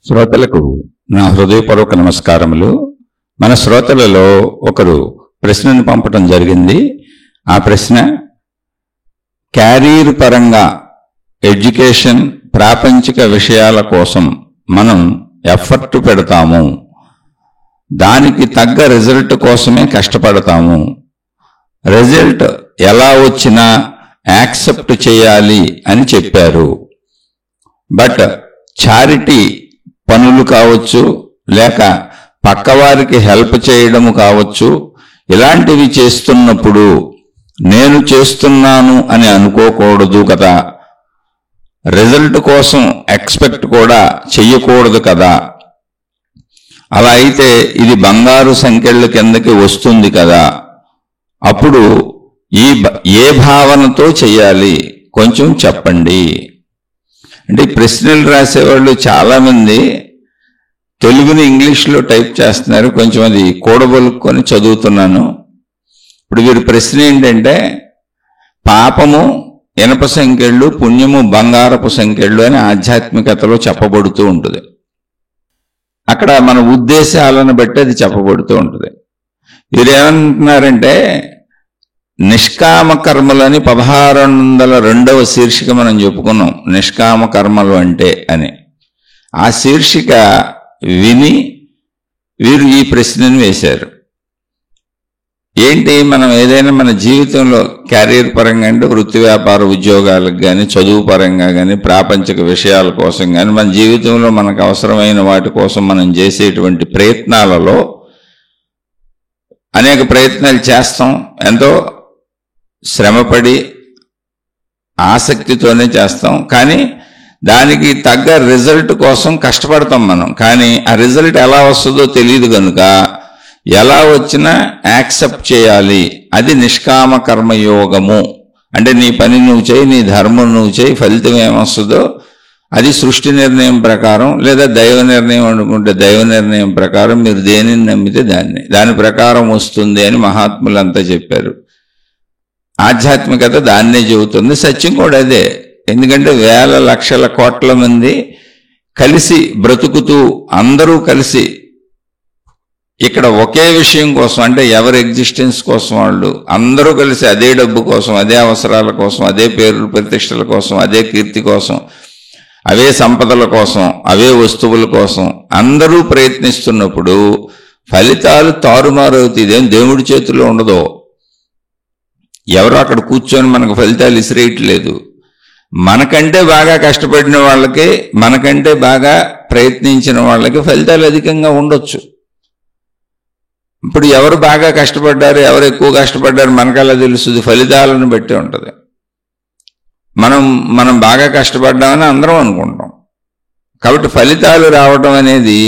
శ్రోతలకు నా హృదయపూర్వక నమస్కారములు. మన శ్రోతలలో ఒకరు ప్రశ్నను పంపటం జరిగింది. ఆ ప్రశ్న, క్యారీర్ పరంగా ఎడ్యుకేషన్ ప్రాపంచిక విషయాల కోసం మనం ఎఫర్ట్ పెడతాము, దానికి తగ్గ రిజల్ట్ కోసమే కష్టపడతాము, రిజల్ట్ ఎలా వచ్చినా యాక్సెప్ట్ చేయాలి అని చెప్పారు. బట్ చారిటీ పనులు కావచ్చు, లేక పక్కవారికి హెల్ప్ చేయడము కావచ్చు, ఇలాంటివి చేస్తున్నప్పుడు నేను చేస్తున్నాను అని అనుకోకూడదు కదా, రిజల్ట్ కోసం ఎక్స్పెక్ట్ కూడా చెయ్యకూడదు కదా, అలా అయితే ఇది బంగారు సంఖ్యల కిందకి వస్తుంది కదా, అప్పుడు ఏ భావనతో చెయ్యాలి కొంచెం చెప్పండి. అంటే ప్రశ్నలు రాసేవాళ్ళు చాలామంది తెలుగుని ఇంగ్లీష్లో టైప్ చేస్తున్నారు, కొంచెం అది కూడబలుక్కొని చదువుతున్నాను. ఇప్పుడు వీరి ప్రశ్న ఏంటంటే, పాపము ఇనప సంఖ్యలు, పుణ్యము బంగారపు సంఖ్యలు అని ఆధ్యాత్మికతలో చెప్పబడుతూ ఉంటుంది. అక్కడ మన ఉద్దేశాలను బట్టి అది చెప్పబడుతూ ఉంటుంది. వీరేమంటున్నారంటే, నిష్కామ కర్మలని 1602వ శీర్షిక మనం చెప్పుకున్నాం, నిష్కామ కర్మలు అంటే అని. ఆ శీర్షిక విని వీరు ఈ ప్రశ్నను వేశారు. ఏంటి, మనం ఏదైనా మన జీవితంలో క్యారియర్ పరంగా అంటే వృత్తి వ్యాపార ఉద్యోగాలకు కానీ, చదువు పరంగా కానీ, ప్రాపంచిక విషయాల కోసం కానీ, మన జీవితంలో మనకు అవసరమైన వాటి కోసం మనం చేసేటువంటి ప్రయత్నాలలో అనేక ప్రయత్నాలు చేస్తాం, ఎంతో శ్రమపడి ఆసక్తితోనే చేస్తాం, కానీ దానికి తగ్గ రిజల్ట్ కోసం కష్టపడతాం మనం. కానీ ఆ రిజల్ట్ ఎలా వస్తుందో తెలియదు కనుక ఎలా వచ్చినా యాక్సెప్ట్ చేయాలి. అది నిష్కామ కర్మయోగము. అంటే నీ పని నువ్వు చేయి, నీ ధర్మం నువ్వు చేయి, ఫలితం ఏమొస్తుందో అది సృష్టి నిర్ణయం ప్రకారం, లేదా దైవ నిర్ణయం అనుకుంటే దైవ నిర్ణయం ప్రకారం, మీరు దేనిని నమ్మితే దాని ప్రకారం వస్తుంది అని మహాత్ములంతా చెప్పారు. ఆధ్యాత్మికత దాన్నే చెబుతుంది, సత్యం కూడా అదే. ఎందుకంటే వేల లక్షల కోట్ల మంది కలిసి బ్రతుకుతూ, అందరూ కలిసి ఇక్కడ ఒకే విషయం కోసం, అంటే ఎవరి ఎగ్జిస్టెన్స్ కోసం వాళ్ళు అందరూ కలిసి అదే డబ్బు కోసం, అదే అవసరాల కోసం, అదే పేరు ప్రతిష్టల కోసం, అదే కీర్తి కోసం, అవే సంపదల కోసం, అవే వస్తువుల కోసం అందరూ ప్రయత్నిస్తున్నప్పుడు ఫలితాలు తారుమారవుతాయి. ఇదేం దేవుడి చేతుల్లో ఉండదు. ఎవరో అక్కడ కూర్చొని మనకు ఫలితాలు ఇసిరేయట్లేదు. మనకంటే బాగా కష్టపడిన వాళ్ళకి, మనకంటే బాగా ప్రయత్నించిన వాళ్ళకి ఫలితాలు అధికంగా ఉండొచ్చు. ఇప్పుడు ఎవరు బాగా కష్టపడ్డారు, ఎవరు ఎక్కువ కష్టపడ్డారు మనకలా తెలుస్తుంది, ఫలితాలను బట్టి ఉంటుంది. మనం బాగా కష్టపడ్డామని అందరం అనుకుంటాం. కాబట్టి ఫలితాలు రావడం అనేది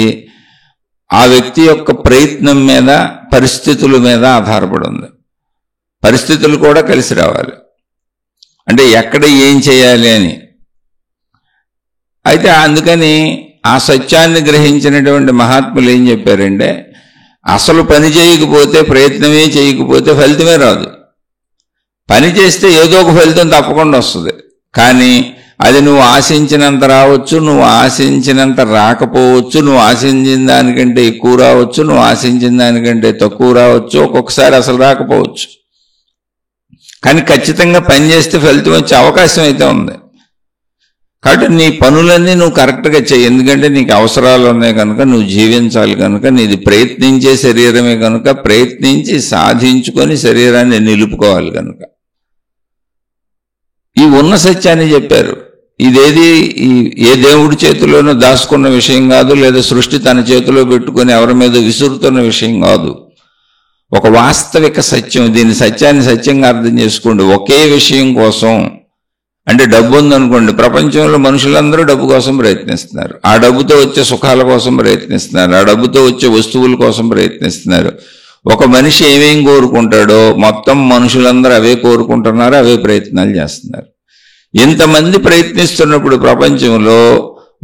ఆ వ్యక్తి యొక్క ప్రయత్నం మీద, పరిస్థితుల మీద ఆధారపడి ఉంది. పరిస్థితులు కూడా కలిసి రావాలి, అంటే ఎక్కడ ఏం చేయాలి అని. అయితే అందుకని ఆ సత్యాన్ని గ్రహించినటువంటి మహాత్ములు ఏం చెప్పారంటే, అసలు పని చేయకపోతే, ప్రయత్నమే చేయకపోతే ఫలితమే రాదు. పని చేస్తే ఏదో ఒక ఫలితం తప్పకుండా వస్తుంది, కానీ అది నువ్వు ఆశించినంత రావచ్చు, నువ్వు ఆశించినంత రాకపోవచ్చు, నువ్వు ఆశించిన దానికంటే ఎక్కువ రావచ్చు, నువ్వు ఆశించిన దానికంటే తక్కువ రావచ్చు, ఒక్కొక్కసారి అసలు రాకపోవచ్చు. కానీ ఖచ్చితంగా పని చేస్తే ఫలితం వచ్చే అవకాశం అయితే ఉంది. కాబట్టి నీ పనులన్నీ నువ్వు కరెక్ట్గా చేయి. ఎందుకంటే నీకు అవసరాలు ఉన్నాయి కనుక, నువ్వు జీవించాలి కనుక, నీది ప్రయత్నించే శరీరమే కనుక, ప్రయత్నించి సాధించుకొని శరీరాన్ని నిలుపుకోవాలి కనుక. ఈ ఉన్న సత్యాన్ని చెప్పారు. ఇదేది ఏ దేవుడి చేతిలోనూ దాచుకున్న విషయం కాదు, లేదా సృష్టి తన చేతిలో పెట్టుకొని ఎవరి మీద విసురుతున్న విషయం కాదు. ఒక వాస్తవిక సత్యం. దీని సత్యాన్ని సత్యంగా అర్థం చేసుకోండి. ఒకే విషయం కోసం, అంటే డబ్బు ఉందనుకోండి, ప్రపంచంలో మనుషులందరూ డబ్బు కోసం ప్రయత్నిస్తున్నారు. ఆ డబ్బుతో వచ్చే సుఖాల కోసం ప్రయత్నిస్తున్నారు, ఆ డబ్బుతో వచ్చే వస్తువుల కోసం ప్రయత్నిస్తున్నారు. ఒక మనిషి ఏమేం కోరుకుంటాడో మొత్తం మనుషులందరూ అవే కోరుకుంటున్నారు, అవే ప్రయత్నాలు చేస్తున్నారు. ఇంతమంది ప్రయత్నిస్తున్నప్పుడు ప్రపంచంలో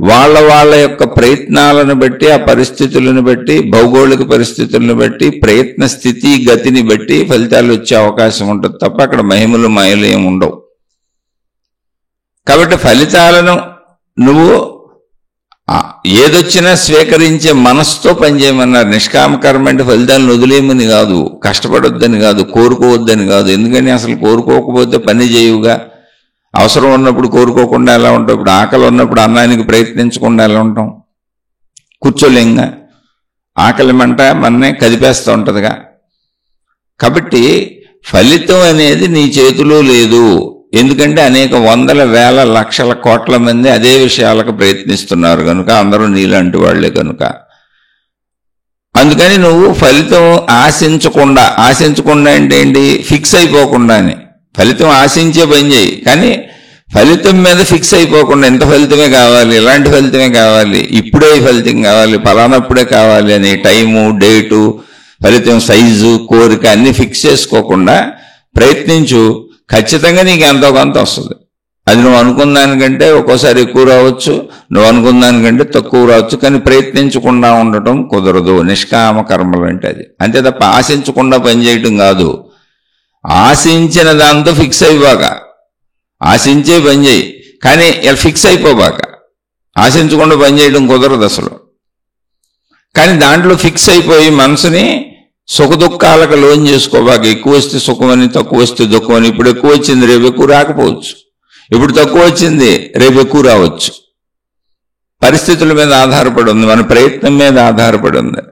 వాళ్ళ యొక్క ప్రయత్నాలను బట్టి, ఆ పరిస్థితులను బట్టి, భౌగోళిక పరిస్థితులను బట్టి, ప్రయత్న స్థితి గతిని బట్టి ఫలితాలు వచ్చే అవకాశం ఉంటుంది తప్ప అక్కడ మహిమలు మాయలు ఏమి ఉండవు. కాబట్టి ఫలితాలను నువ్వు ఏదొచ్చినా స్వీకరించే మనసుతో పనిచేయమన్నారు. నిష్కామ కర్మ అంటే ఫలితాలను వదిలేయమని కాదు, కష్టపడొద్దని కాదు, కోరుకోవద్దని కాదు. ఎందుకని అసలు కోరుకోకపోతే పని చేయవుగా. అవసరం ఉన్నప్పుడు కోరుకోకుండా ఎలా ఉంటాం? ఇప్పుడు ఆకలి ఉన్నప్పుడు అన్నానికి ప్రయత్నించకుండా ఎలా ఉంటాం? కూర్చోలేంగా, ఆకలి మంట మననే కదిపేస్తూ ఉంటుందిగా. కాబట్టి ఫలితం అనేది నీ చేతిలో లేదు. ఎందుకంటే అనేక వందల వేల లక్షల కోట్ల మంది అదే విషయాలకు ప్రయత్నిస్తున్నారు కనుక, అందరూ నీలాంటి వాళ్లే కనుక. అందుకని నువ్వు ఫలితం ఆశించకుండా అంటే ఏంటి? ఫిక్స్ అయిపోకుండా అని. ఫలితం ఆశించే పని చేయి, కానీ ఫలితం మీద ఫిక్స్ అయిపోకుండా ఎంత ఫలితమే కావాలి, ఎలాంటి ఫలితమే కావాలి, ఇప్పుడే ఫలితం కావాలి, ఫలానప్పుడే కావాలి అని టైము, డేటు, ఫలితం సైజు, కోరిక అన్ని ఫిక్స్ చేసుకోకుండా ప్రయత్నించు. ఖచ్చితంగా నీకు ఎంతో కొంత వస్తుంది. అది నువ్వు అనుకున్న దానికంటే ఒక్కోసారి ఎక్కువ రావచ్చు, నువ్వు అనుకున్న దానికంటే తక్కువ రావచ్చు, కానీ ప్రయత్నించకుండా ఉండటం కుదరదు. నిష్కామ కర్మలు అంటే అది. అంతే తప్ప ఆశించకుండా పనిచేయటం కాదు. ఆశించిన దాంతో ఫిక్స్ అయిపోక, ఆశించే పని చేయి, కానీ ఫిక్స్ అయిపోబాక. ఆశించకుండా పనిచేయడం కుదరదు అసలు. కానీ దాంట్లో ఫిక్స్ అయిపోయి మనసుని సుఖదుఖాలకు లోన్ చేసుకోబాక. ఎక్కువ వస్తే సుఖమని, తక్కువ వస్తే దుఃఖమని. ఇప్పుడు ఎక్కువ వచ్చింది, రేపు ఎక్కువ రాకపోవచ్చు. ఇప్పుడు తక్కువ వచ్చింది, రేపు ఎక్కువ రావచ్చు. పరిస్థితుల మీద ఆధారపడి ఉంది, మన ప్రయత్నం మీద ఆధారపడి ఉంది.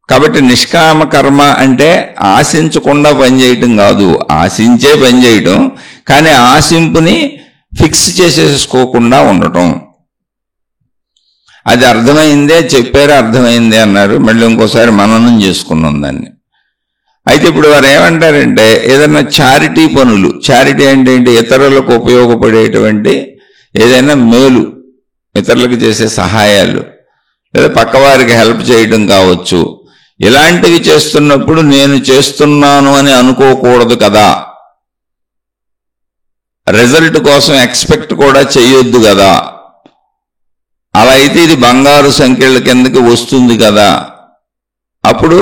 కాబట్టి నిష్కామ కర్మ అంటే ఆశించకుండా పనిచేయటం కాదు, ఆశించే పనిచేయటం, కానీ ఆశింపుని ఫిక్స్ చేసేసుకోకుండా ఉండటం. అది అర్థమైందే చెప్పారు, అర్థమైందే అన్నారు. మళ్ళీ ఇంకోసారి మననం చేసుకున్నాం దాన్ని. అయితే ఇప్పుడు వారు ఏమంటారంటే, ఏదైనా చారిటీ పనులు, చారిటీ అంటే ఏంటి? ఇతరులకు ఉపయోగపడేటువంటి ఏదైనా మేలు, ఇతరులకు చేసే సహాయాలు, లేదా పక్కవారికి హెల్ప్ చేయడం కావచ్చు. ఇలాంటివి చేస్తున్నప్పుడు నేను చేస్తున్నాను అని అనుకోకూడదు కదా, రిజల్ట్ కోసం ఎక్స్పెక్ట్ కూడా చేయొద్దు కదా. అలా అయితే ఇది బంగారు సంఖ్యల కిందకి వస్తుంది కదా. అప్పుడు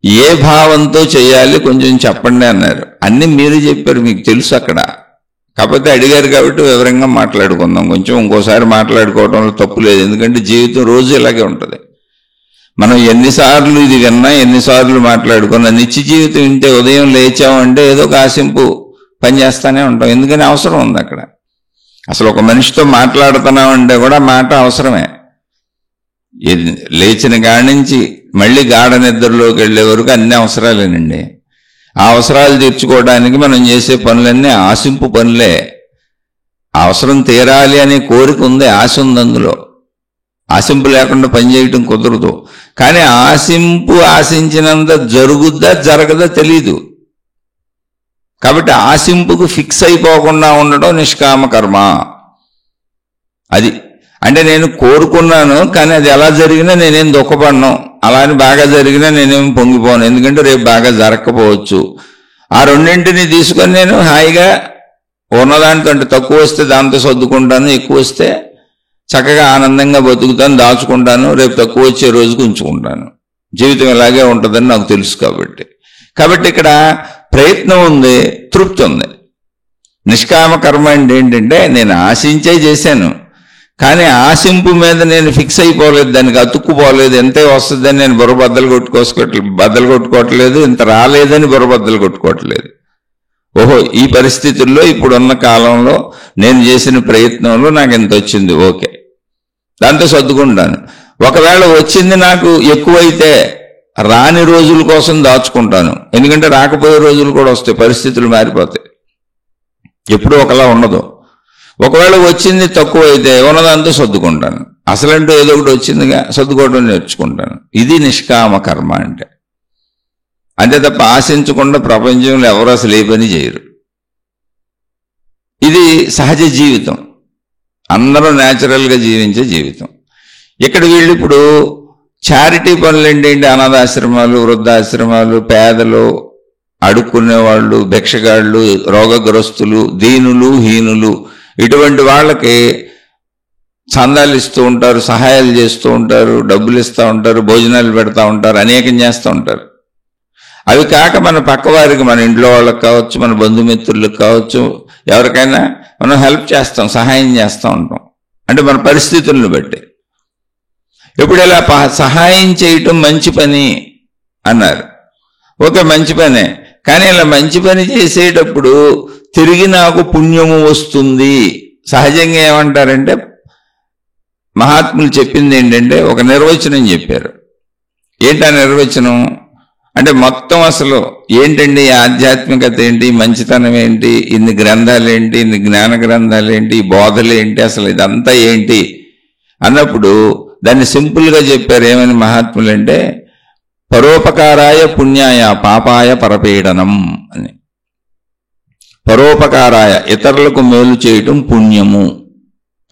ఏ భావంతో చేయాలి కొంచెం చెప్పండి అన్నారు. అన్ని మీరు చెప్పారు, మీకు తెలుసు అక్కడ. కాకపోతే అడిగారు కాబట్టి వివరంగా మాట్లాడుకుందాం. కొంచెం ఇంకోసారి మాట్లాడుకోవడంలో తప్పు లేదు, ఎందుకంటే జీవితం రోజు ఇలాగే ఉంటుంది. మనం ఎన్నిసార్లు ఇది విన్నా, ఎన్నిసార్లు మాట్లాడుకున్నా, నిత్య జీవితం వింటే ఉదయం లేచామంటే ఏదో ఒక ఆశింపు పనిచేస్తూనే ఉంటాం. ఎందుకని అవసరం ఉంది అక్కడ. అసలు ఒక మనిషితో మాట్లాడుతున్నామంటే కూడా మాట అవసరమే. లేచిన కాడి నుంచి మళ్ళీ గాఢ నిద్రలోకి వెళ్ళే వరకు అన్ని అవసరాలేనండి. ఆ అవసరాలు తీర్చుకోవడానికి మనం చేసే పనులన్నీ ఆశింపు పనులే. అవసరం తీరాలి అనే కోరిక ఉంది, ఆశ ఉంది అందులో. ఆశింపు లేకుండా పనిచేయటం కుదరదు. కానీ ఆశింపు ఆశించినంత జరుగుద్దా జరగదా తెలీదు. కాబట్టి ఆశింపుకు ఫిక్స్ అయిపోకుండా ఉండడం నిష్కామ కర్మ. అది అంటే నేను కోరుకున్నాను, కానీ అది ఎలా జరిగినా నేనేం దుఃఖపడను, అలా అని బాగా జరిగినా నేనేం పొంగిపోను, ఎందుకంటే రేపు బాగా జరగకపోవచ్చు. ఆ రెండింటిని తీసుకొని నేను హాయిగా ఉన్నదాంతో, అంటే తక్కువ వస్తే దాంతో సర్దుకుంటాను, ఎక్కువ వస్తే చక్కగా ఆనందంగా బతుకుతాను, దాచుకుంటాను, రేపు తక్కువ వచ్చే రోజుకు ఉంచుకుంటాను. జీవితం ఇలాగే ఉంటుందని నాకు తెలుసు. కాబట్టి ఇక్కడ ప్రయత్నం ఉంది, తృప్తి ఉంది. నిష్కామ కర్మ అంటే ఏంటంటే నేను ఆశించే చేశాను, కానీ ఆశింపు మీద నేను ఫిక్స్ అయిపోలేదు, దానికి అతుక్కుపోలేదు. ఎంతే వస్తుందని నేను బుర్రబద్దలు కొట్టుకోవట్లేదు, ఇంత రాలేదని బుర్రబద్దలు కొట్టుకోవట్లేదు. ఓహో, ఈ పరిస్థితుల్లో ఇప్పుడున్న కాలంలో నేను చేసిన ప్రయత్నంలో నాకు ఎంత వచ్చింది, ఓకే, దాంతో సర్దుకుంటాను. ఒకవేళ వచ్చింది నాకు ఎక్కువైతే రాని రోజుల కోసం దాచుకుంటాను, ఎందుకంటే రాకపోయే రోజులు కూడా వస్తాయి, పరిస్థితులు మారిపోతాయి, ఎప్పుడూ ఒకలా ఉండదు. ఒకవేళ వచ్చింది తక్కువ అయితే ఉన్నదంతా సర్దుకుంటాను. అసలంటూ ఏదో ఒకటి వచ్చిందిగా, సర్దుకోవడం నేర్చుకుంటాను. ఇది నిష్కామ కర్మ అంటే. అంతే తప్ప ఆశించకుండా ప్రపంచంలో ఎవరు అసలు ఏ పని చేయరు. ఇది సహజ జీవితం, అందరూ న్యాచురల్గా జీవించే జీవితం. ఇక్కడ వీళ్ళు ఇప్పుడు చారిటీ పనులు ఏంటంటే అనాథాశ్రమాలు, వృద్ధాశ్రమాలు, పేదలు, అడుక్కునేవాళ్ళు, భిక్షగాళ్ళు, రోగగ్రస్తులు, దీనులు, హీనులు, ఇటువంటి వాళ్ళకి చందాలు ఇస్తూ ఉంటారు, సహాయాలు చేస్తూ ఉంటారు, డబ్బులు ఇస్తూ ఉంటారు, భోజనాలు పెడతా ఉంటారు, అనేకం చేస్తూ ఉంటారు. అవి కాక మన పక్కవారికి, మన ఇంట్లో వాళ్ళకి కావచ్చు, మన బంధుమిత్రులకు కావచ్చు, ఎవరికైనా మనం హెల్ప్ చేస్తాం, సహాయం చేస్తూ ఉంటాం. అంటే మన పరిస్థితులను బట్టి. ఇప్పుడు ఇలా సహాయం చేయటం మంచి పని అన్నారు. ఓకే, మంచి పనే. కానీ ఇలా మంచి పని చేసేటప్పుడు తిరిగి నాకు పుణ్యము వస్తుంది. సహజంగా ఏమంటారంటే, మహాత్ములు చెప్పింది ఏంటంటే ఒక నిర్వచనం చెప్పారు. ఏంటా నిర్వచనం అంటే, మొత్తం అసలు ఏంటండి ఆధ్యాత్మికత ఏంటి, మంచితనం ఏంటి, ఇన్ని గ్రంథాలు ఏంటి, ఇన్ని జ్ఞాన గ్రంథాలు ఏంటి, బోధలు ఏంటి, అసలు ఇదంతా ఏంటి అన్నప్పుడు దాన్ని సింపుల్గా చెప్పారు. ఏమని మహాత్ములు అంటే, పరోపకారాయ పుణ్యాయ పాపాయ పరపీడనం అని. పరోపకారాయ ఇతరులకు మేలు చేయటం పుణ్యము.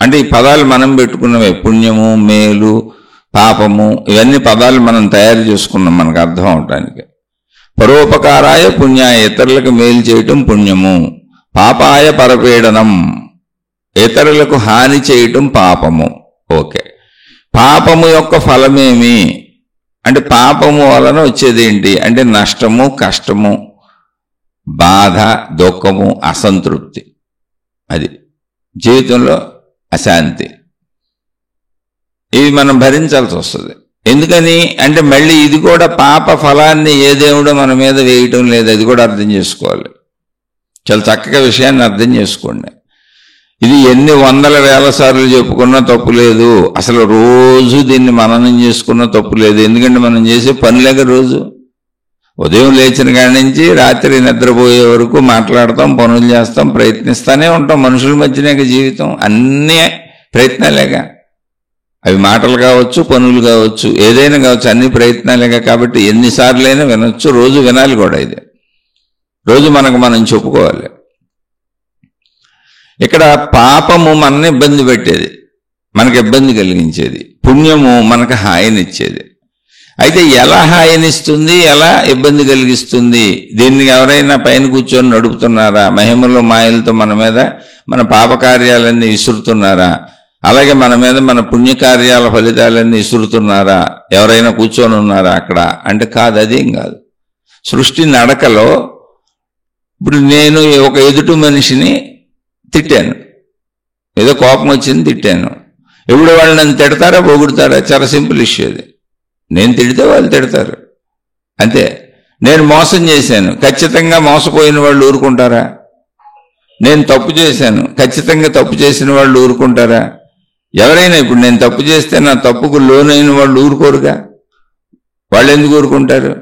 అంటే ఈ పదాలు మనం పెట్టుకున్నవే, పుణ్యము, మేలు, పాపము, ఇవన్నీ పదాలు మనం తయారు చేసుకున్నాం మనకు అర్థం అవటానికి. పరోపకారాయ పుణ్యాయ ఇతరులకు మేలు చేయటం పుణ్యము, పాపాయ పరపీడనం ఇతరులకు హాని చేయటం పాపము. ఓకే, పాపము యొక్క ఫలమేమి అంటే, పాపము వలన వచ్చేది ఏంటి అంటే నష్టము, కష్టము, బాధ, దుఃఖము, అసంతృప్తి. అది జీవితంలో అశాంతి. ఇవి మనం భరించాల్సి వస్తుంది. ఎందుకని అంటే మళ్ళీ ఇది కూడా పాప ఫలాన్ని ఏ దేవుడో మన మీద వేయటం లేదు. అది కూడా అర్థం చేసుకోవాలి. చాలా చక్కగా విషయాన్ని అర్థం చేసుకోండి. ఇది ఎన్ని వందల వేల సార్లు చెప్పుకున్నా తప్పు లేదు. అసలు రోజు దీన్ని మననం చేసుకున్నా తప్పు లేదు. ఎందుకంటే మనం చేసే పనులేక రోజు ఉదయం లేచిన కాడి నుంచి రాత్రి నిద్రపోయే వరకు మాట్లాడతాం, పనులు చేస్తాం, ప్రయత్నిస్తూనే ఉంటాం. మనుషుల మధ్యనే జీవితం, అన్నీ ప్రయత్నాలేగా. అవి మాటలు కావచ్చు, పనులు కావచ్చు, ఏదైనా కావచ్చు, అన్ని ప్రయత్నాలేగా. కాబట్టి ఎన్నిసార్లైనా వినొచ్చు, రోజు వినాలి కూడా. ఇది రోజు మనం చెప్పుకోవాలి. ఇక్కడ పాపము మనని ఇబ్బంది పెట్టేది, మనకు ఇబ్బంది కలిగించేది. పుణ్యము మనకు హాయినిచ్చేది. అయితే ఎలా హాయినిస్తుంది, ఎలా ఇబ్బంది కలిగిస్తుంది? దీన్ని ఎవరైనా పైన కూర్చొని నడుపుతున్నారా? మహిమలో మాయలతో మన మీద మన పాపకార్యాలన్నీ విసురుతున్నారా? అలాగే మన మీద మన పుణ్యకార్యాల ఫలితాలన్నీ విసురుతున్నారా? ఎవరైనా కూర్చొని ఉన్నారా అక్కడ అంటే కాదు, అదేం కాదు. సృష్టి నడకలో ఇప్పుడు నేను ఒక ఎదుటి మనిషిని తిట్టాను, ఏదో కోపం వచ్చింది, తిట్టాను. ఎప్పుడు వాళ్ళు నన్ను తిడతారా, పొగుడుతారా? చాలా సింపుల్ ఇష్యూ అది. నేను తిడితే వాళ్ళు తిడతారు, అంతే. నేను మోసం చేశాను, ఖచ్చితంగా మోసపోయిన వాళ్ళు ఊరుకుంటారా? నేను తప్పు చేశాను, ఖచ్చితంగా తప్పు చేసిన వాళ్ళు ఊరుకుంటారా? ఎవరైనా ఇప్పుడు నేను తప్పు చేస్తే నా తప్పుకు లోనైన వాళ్ళు ఊరుకోరుగా. వాళ్ళు ఎందుకు ఊరుకుంటారు?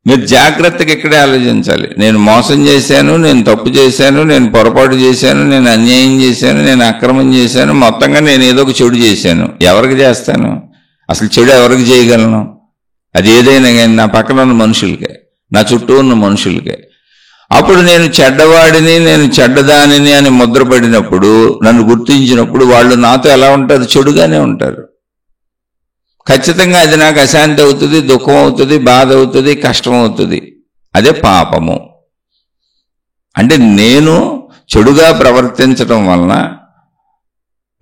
మీరు జాగ్రత్తగా ఇక్కడే ఆలోచించాలి. నేను మోసం చేశాను, నేను తప్పు చేశాను, నేను పొరపాటు చేశాను, నేను అన్యాయం చేశాను, నేను అక్రమం చేశాను, మొత్తంగా నేను ఏదో ఒక చెడు చేశాను. ఎవరికి చేస్తాను? అసలు చెడు ఎవరికి చేయగలను? అది ఏదైనా కానీ నా పక్కన ఉన్న మనుషులకే, నా చుట్టూ ఉన్న మనుషులకే. అప్పుడు నేను చెడ్డవాడిని, నేను చెడ్డదానిని అని ముద్రపడినప్పుడు, నన్ను గుర్తించినప్పుడు వాళ్ళు నాతో ఎలా ఉంటారు? చెడుగానే ఉంటారు. ఖచ్చితంగా అది నాకు అశాంతి అవుతుంది, దుఃఖం అవుతుంది, బాధ అవుతుంది, కష్టం అవుతుంది. అదే పాపము. అంటే నేను చెడుగా ప్రవర్తించడం వలన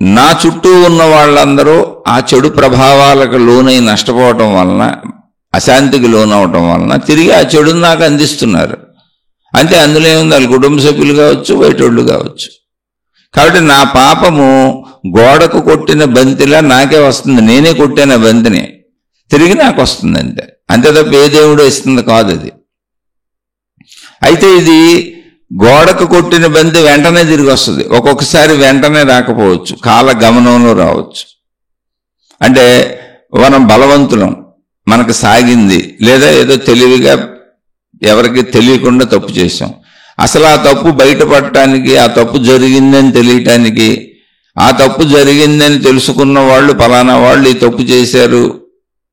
నా చుట్టూ ఉన్న వాళ్ళందరూ ఆ చెడు ప్రభావాలకు లోనై నష్టపోవటం వలన, అశాంతికి లోనవటం వలన తిరిగి ఆ చెడుని నాకు అందిస్తున్నారు. అంతే, అందులో ఏముంది? వాళ్ళు కుటుంబ సభ్యులు కావచ్చు, బయటోళ్ళు కావచ్చు. కాబట్టి నా పాపము గోడకు కొట్టిన బంతిలా నాకే వస్తుంది. నేనే కొట్టాను ఆ బంతిని, తిరిగి నాకు వస్తుంది. అంతే, అంతే తప్ప ఏ దేవుడు ఇస్తుంది కాదు అది. అయితే ఇది గోడకు కొట్టిన బంతి వెంటనే తిరిగి వస్తుంది. ఒక్కొక్కసారి వెంటనే రాకపోవచ్చు, కాల గమనంలో రావచ్చు. అంటే మనం బలవంతులం, మనకు సాగింది, లేదా ఏదో తెలివిగా ఎవరికి తెలియకుండా తప్పు చేశాం. అసలు ఆ తప్పు బయటపడటానికి, ఆ తప్పు జరిగిందని తెలియటానికి, ఆ తప్పు జరిగిందని తెలుసుకున్న వాళ్ళు ఫలానా వాళ్ళు ఈ తప్పు చేశారు,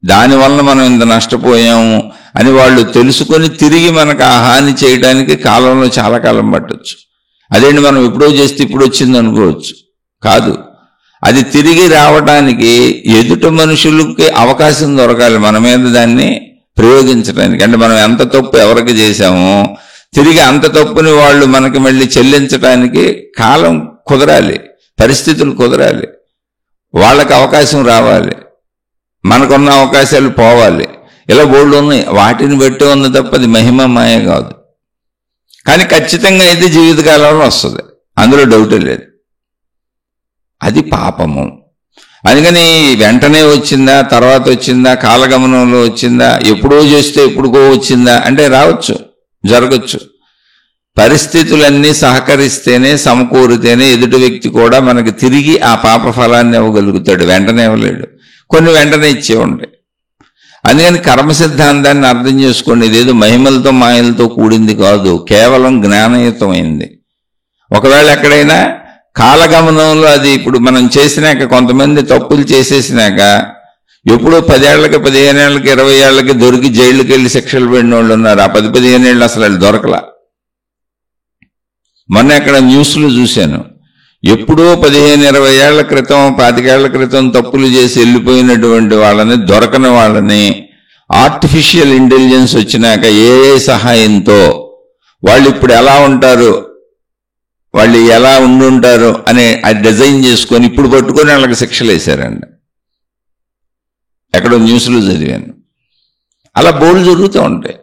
దానివల్ల మనం ఇంత నష్టపోయాము అని వాళ్ళు తెలుసుకొని తిరిగి మనకు ఆ హాని చేయడానికి కాలంలో చాలా కాలం పట్టవచ్చు. అదేంటి మనం ఎప్పుడో చేస్తే ఇప్పుడు వచ్చింది అనుకోవచ్చు. కాదు, అది తిరిగి రావడానికి ఎదుటి మనుషులకి అవకాశం దొరకాలి మన మీద దాన్ని ప్రయోగించడానికి. అంటే మనం ఎంత తప్పు ఎవరికి చేశామో తిరిగి అంత తప్పుని వాళ్ళు మనకి మళ్ళీ చెల్లించడానికి కాలం కుదరాలి, పరిస్థితులు కుదరాలి, వాళ్ళకి అవకాశం రావాలి, మనకున్న అవకాశాలు పోవాలి. ఇలా బోల్డ్ ఉన్నాయి, వాటిని బట్టి ఉంది తప్ప అది మహిమ మాయ కాదు. కానీ ఖచ్చితంగా అయితే జీవితకాలంలో వస్తుంది, అందులో డౌటే లేదు. అది పాపము. అందుకని వెంటనే వచ్చిందా, తర్వాత వచ్చిందా, కాలగమనంలో వచ్చిందా, ఎప్పుడో చేస్తే ఎప్పుడుకో వచ్చిందా అంటే రావచ్చు, జరగచ్చు. పరిస్థితులన్నీ సహకరిస్తేనే, సమకూరితేనే ఎదుటి వ్యక్తి కూడా మనకి తిరిగి ఆ పాప ఫలాన్ని ఇవ్వగలుగుతాడు. వెంటనే ఇవ్వలేడు. కొన్ని వెంటనే ఇచ్చే ఉంటాయి. అందుకని కర్మ సిద్ధాంతాన్ని అర్థం చేసుకోండి. ఇదేదో మహిమలతో మాయలతో కూడింది కాదు, కేవలం జ్ఞానయుతమైంది. ఒకవేళ ఎక్కడైనా కాలగమనంలో అది ఇప్పుడు మనం చేసినాక, కొంతమంది తప్పులు చేసేసినాక ఎప్పుడో 10 ఏళ్లకి, 15 ఏళ్ళకి, 20 ఏళ్ళకి దొరికి జైలుకి వెళ్ళి శిక్షలు పడిన వాళ్ళు ఉన్నారు. ఆ 10-15 ఏళ్ళు అసలు వాళ్ళు దొరకలా. మొన్న ఎక్కడ న్యూస్లో చూశాను, ఎప్పుడో 15-20 ఏళ్ల క్రితం, 25 ఏళ్ల క్రితం తప్పులు చేసి వెళ్ళిపోయినటువంటి వాళ్ళని, దొరకని వాళ్ళని ఆర్టిఫిషియల్ ఇంటెలిజెన్స్ వచ్చినాక ఏ సహాయంతో వాళ్ళు ఇప్పుడు ఎలా ఉంటారు, వాళ్ళు ఎలా ఉండుంటారు అని అది డిజైన్ చేసుకొని ఇప్పుడు పట్టుకొని వాళ్ళకి శిక్షలు వేశారండి. ఎక్కడో న్యూస్లో చదివాను. అలా బోర్డు జరుగుతూ ఉంటాయి.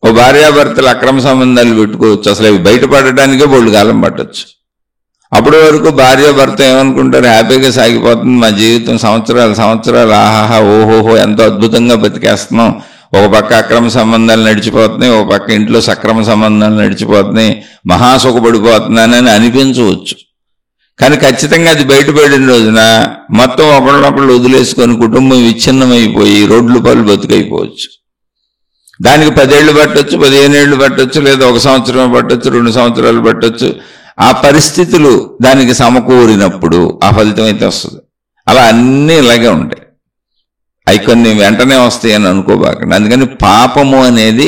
ఓ భార్యాభర్తలు అక్రమ సంబంధాలు పెట్టుకోవచ్చు. అసలు అవి బయటపడటానికే బోర్డు కాలం పట్టచ్చు. అప్పటి వరకు భార్యాభర్త ఏమనుకుంటారు, హ్యాపీగా సాగిపోతుంది మా జీవితం, సంవత్సరాలు ఆహాహా ఓహోహో ఎంతో అద్భుతంగా బతికేస్తున్నాం. ఒక పక్క అక్రమ సంబంధాలు నడిచిపోతున్నాయి, ఒక పక్క ఇంట్లో సక్రమ సంబంధాలు నడిచిపోతున్నాయి, మహాసుఖపడిపోతున్నానని అనిపించవచ్చు. కానీ ఖచ్చితంగా అది బయటపడిన రోజున మొత్తం ఒకళ్ళొకళ్ళు వదిలేసుకొని కుటుంబం విచ్ఛిన్నమైపోయి రోడ్లు పాలు బతుకైపోవచ్చు. దానికి 10 ఏళ్ళు పట్టొచ్చు, 15 ఏళ్ళు పట్టొచ్చు, లేదా 1 సంవత్సరం పట్టొచ్చు, 2 సంవత్సరాలు పట్టొచ్చు. ఆ పరిస్థితులు దానికి సమకూరినప్పుడు ఆ ఫలితం అయితే వస్తుంది. అలా అన్నీ ఇలాగే ఉంటాయి. అవి కొన్ని వెంటనే వస్తాయి అని అనుకోబాకండి. అందుకని పాపము అనేది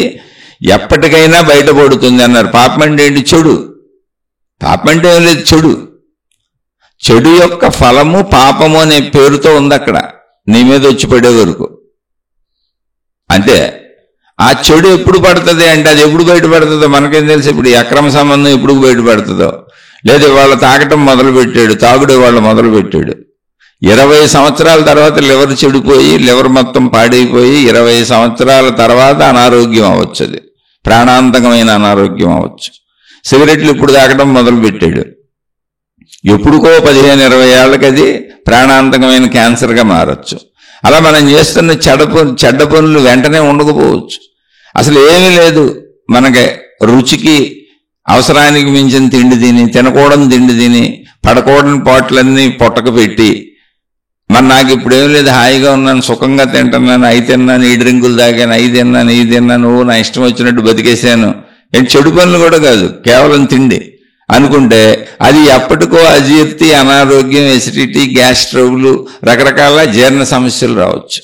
ఎప్పటికైనా బయటపడుతుంది అన్నారు. పాపం అంటే ఏంటి? చెడు. పాపం అంటే ఏం లేదు, చెడు. చెడు యొక్క ఫలము పాపము అనే పేరుతో ఉంది అక్కడ, నీ మీద వచ్చి పడే వరకు. అంతే. ఆ చెడు ఎప్పుడు పడుతుంది అంటే, అది ఎప్పుడు బయటపడుతుందో మనకేం తెలుసు. ఇప్పుడు ఈ అక్రమ సంబంధం ఎప్పుడు బయటపడుతుందో, లేదా వాళ్ళు తాగటం మొదలుపెట్టాడు, తాగుడే వాళ్ళు మొదలుపెట్టాడు, 20 సంవత్సరాల తర్వాత లివర్ చెడిపోయి, లివర్ మొత్తం పాడైపోయి 20 సంవత్సరాల తర్వాత అనారోగ్యం అవ్వచ్చు. అది ప్రాణాంతకమైన అనారోగ్యం అవ్వచ్చు. సిగరెట్లు ఇప్పుడు తాగటం మొదలుపెట్టాడు, ఎప్పుడుకో 15-20 ఏళ్ళకి అది ప్రాణాంతకమైన క్యాన్సర్గా మారచ్చు. అలా మనం చేస్తున్న చెడ్డ పనులు వెంటనే ఉండకపోవచ్చు. అసలు ఏమీ లేదు, మనకి రుచికి అవసరానికి మించిన తిండి తిని, తినకూడని తిండి తిని, పడకూడని పాటలన్నీ పొట్టకు పెట్టి, మరి నాకు ఇప్పుడు ఏం లేదు, హాయిగా ఉన్నాను, సుఖంగా తింటున్నాను, అయి తిన్నాను, ఈ డ్రింకులు తాగాను, అయి తిన్నాను, ఈ తిన్నాను, నా ఇష్టం వచ్చినట్టు బతికేశాను, ఏంటి చెడు పనులు కూడా కాదు, కేవలం తిండి అనుకుంటే అది ఎప్పటికో అజీర్తి, అనారోగ్యం, ఎసిడిటీ, గ్యాస్ ట్రబుల్, రకరకాల జీర్ణ సమస్యలు రావచ్చు.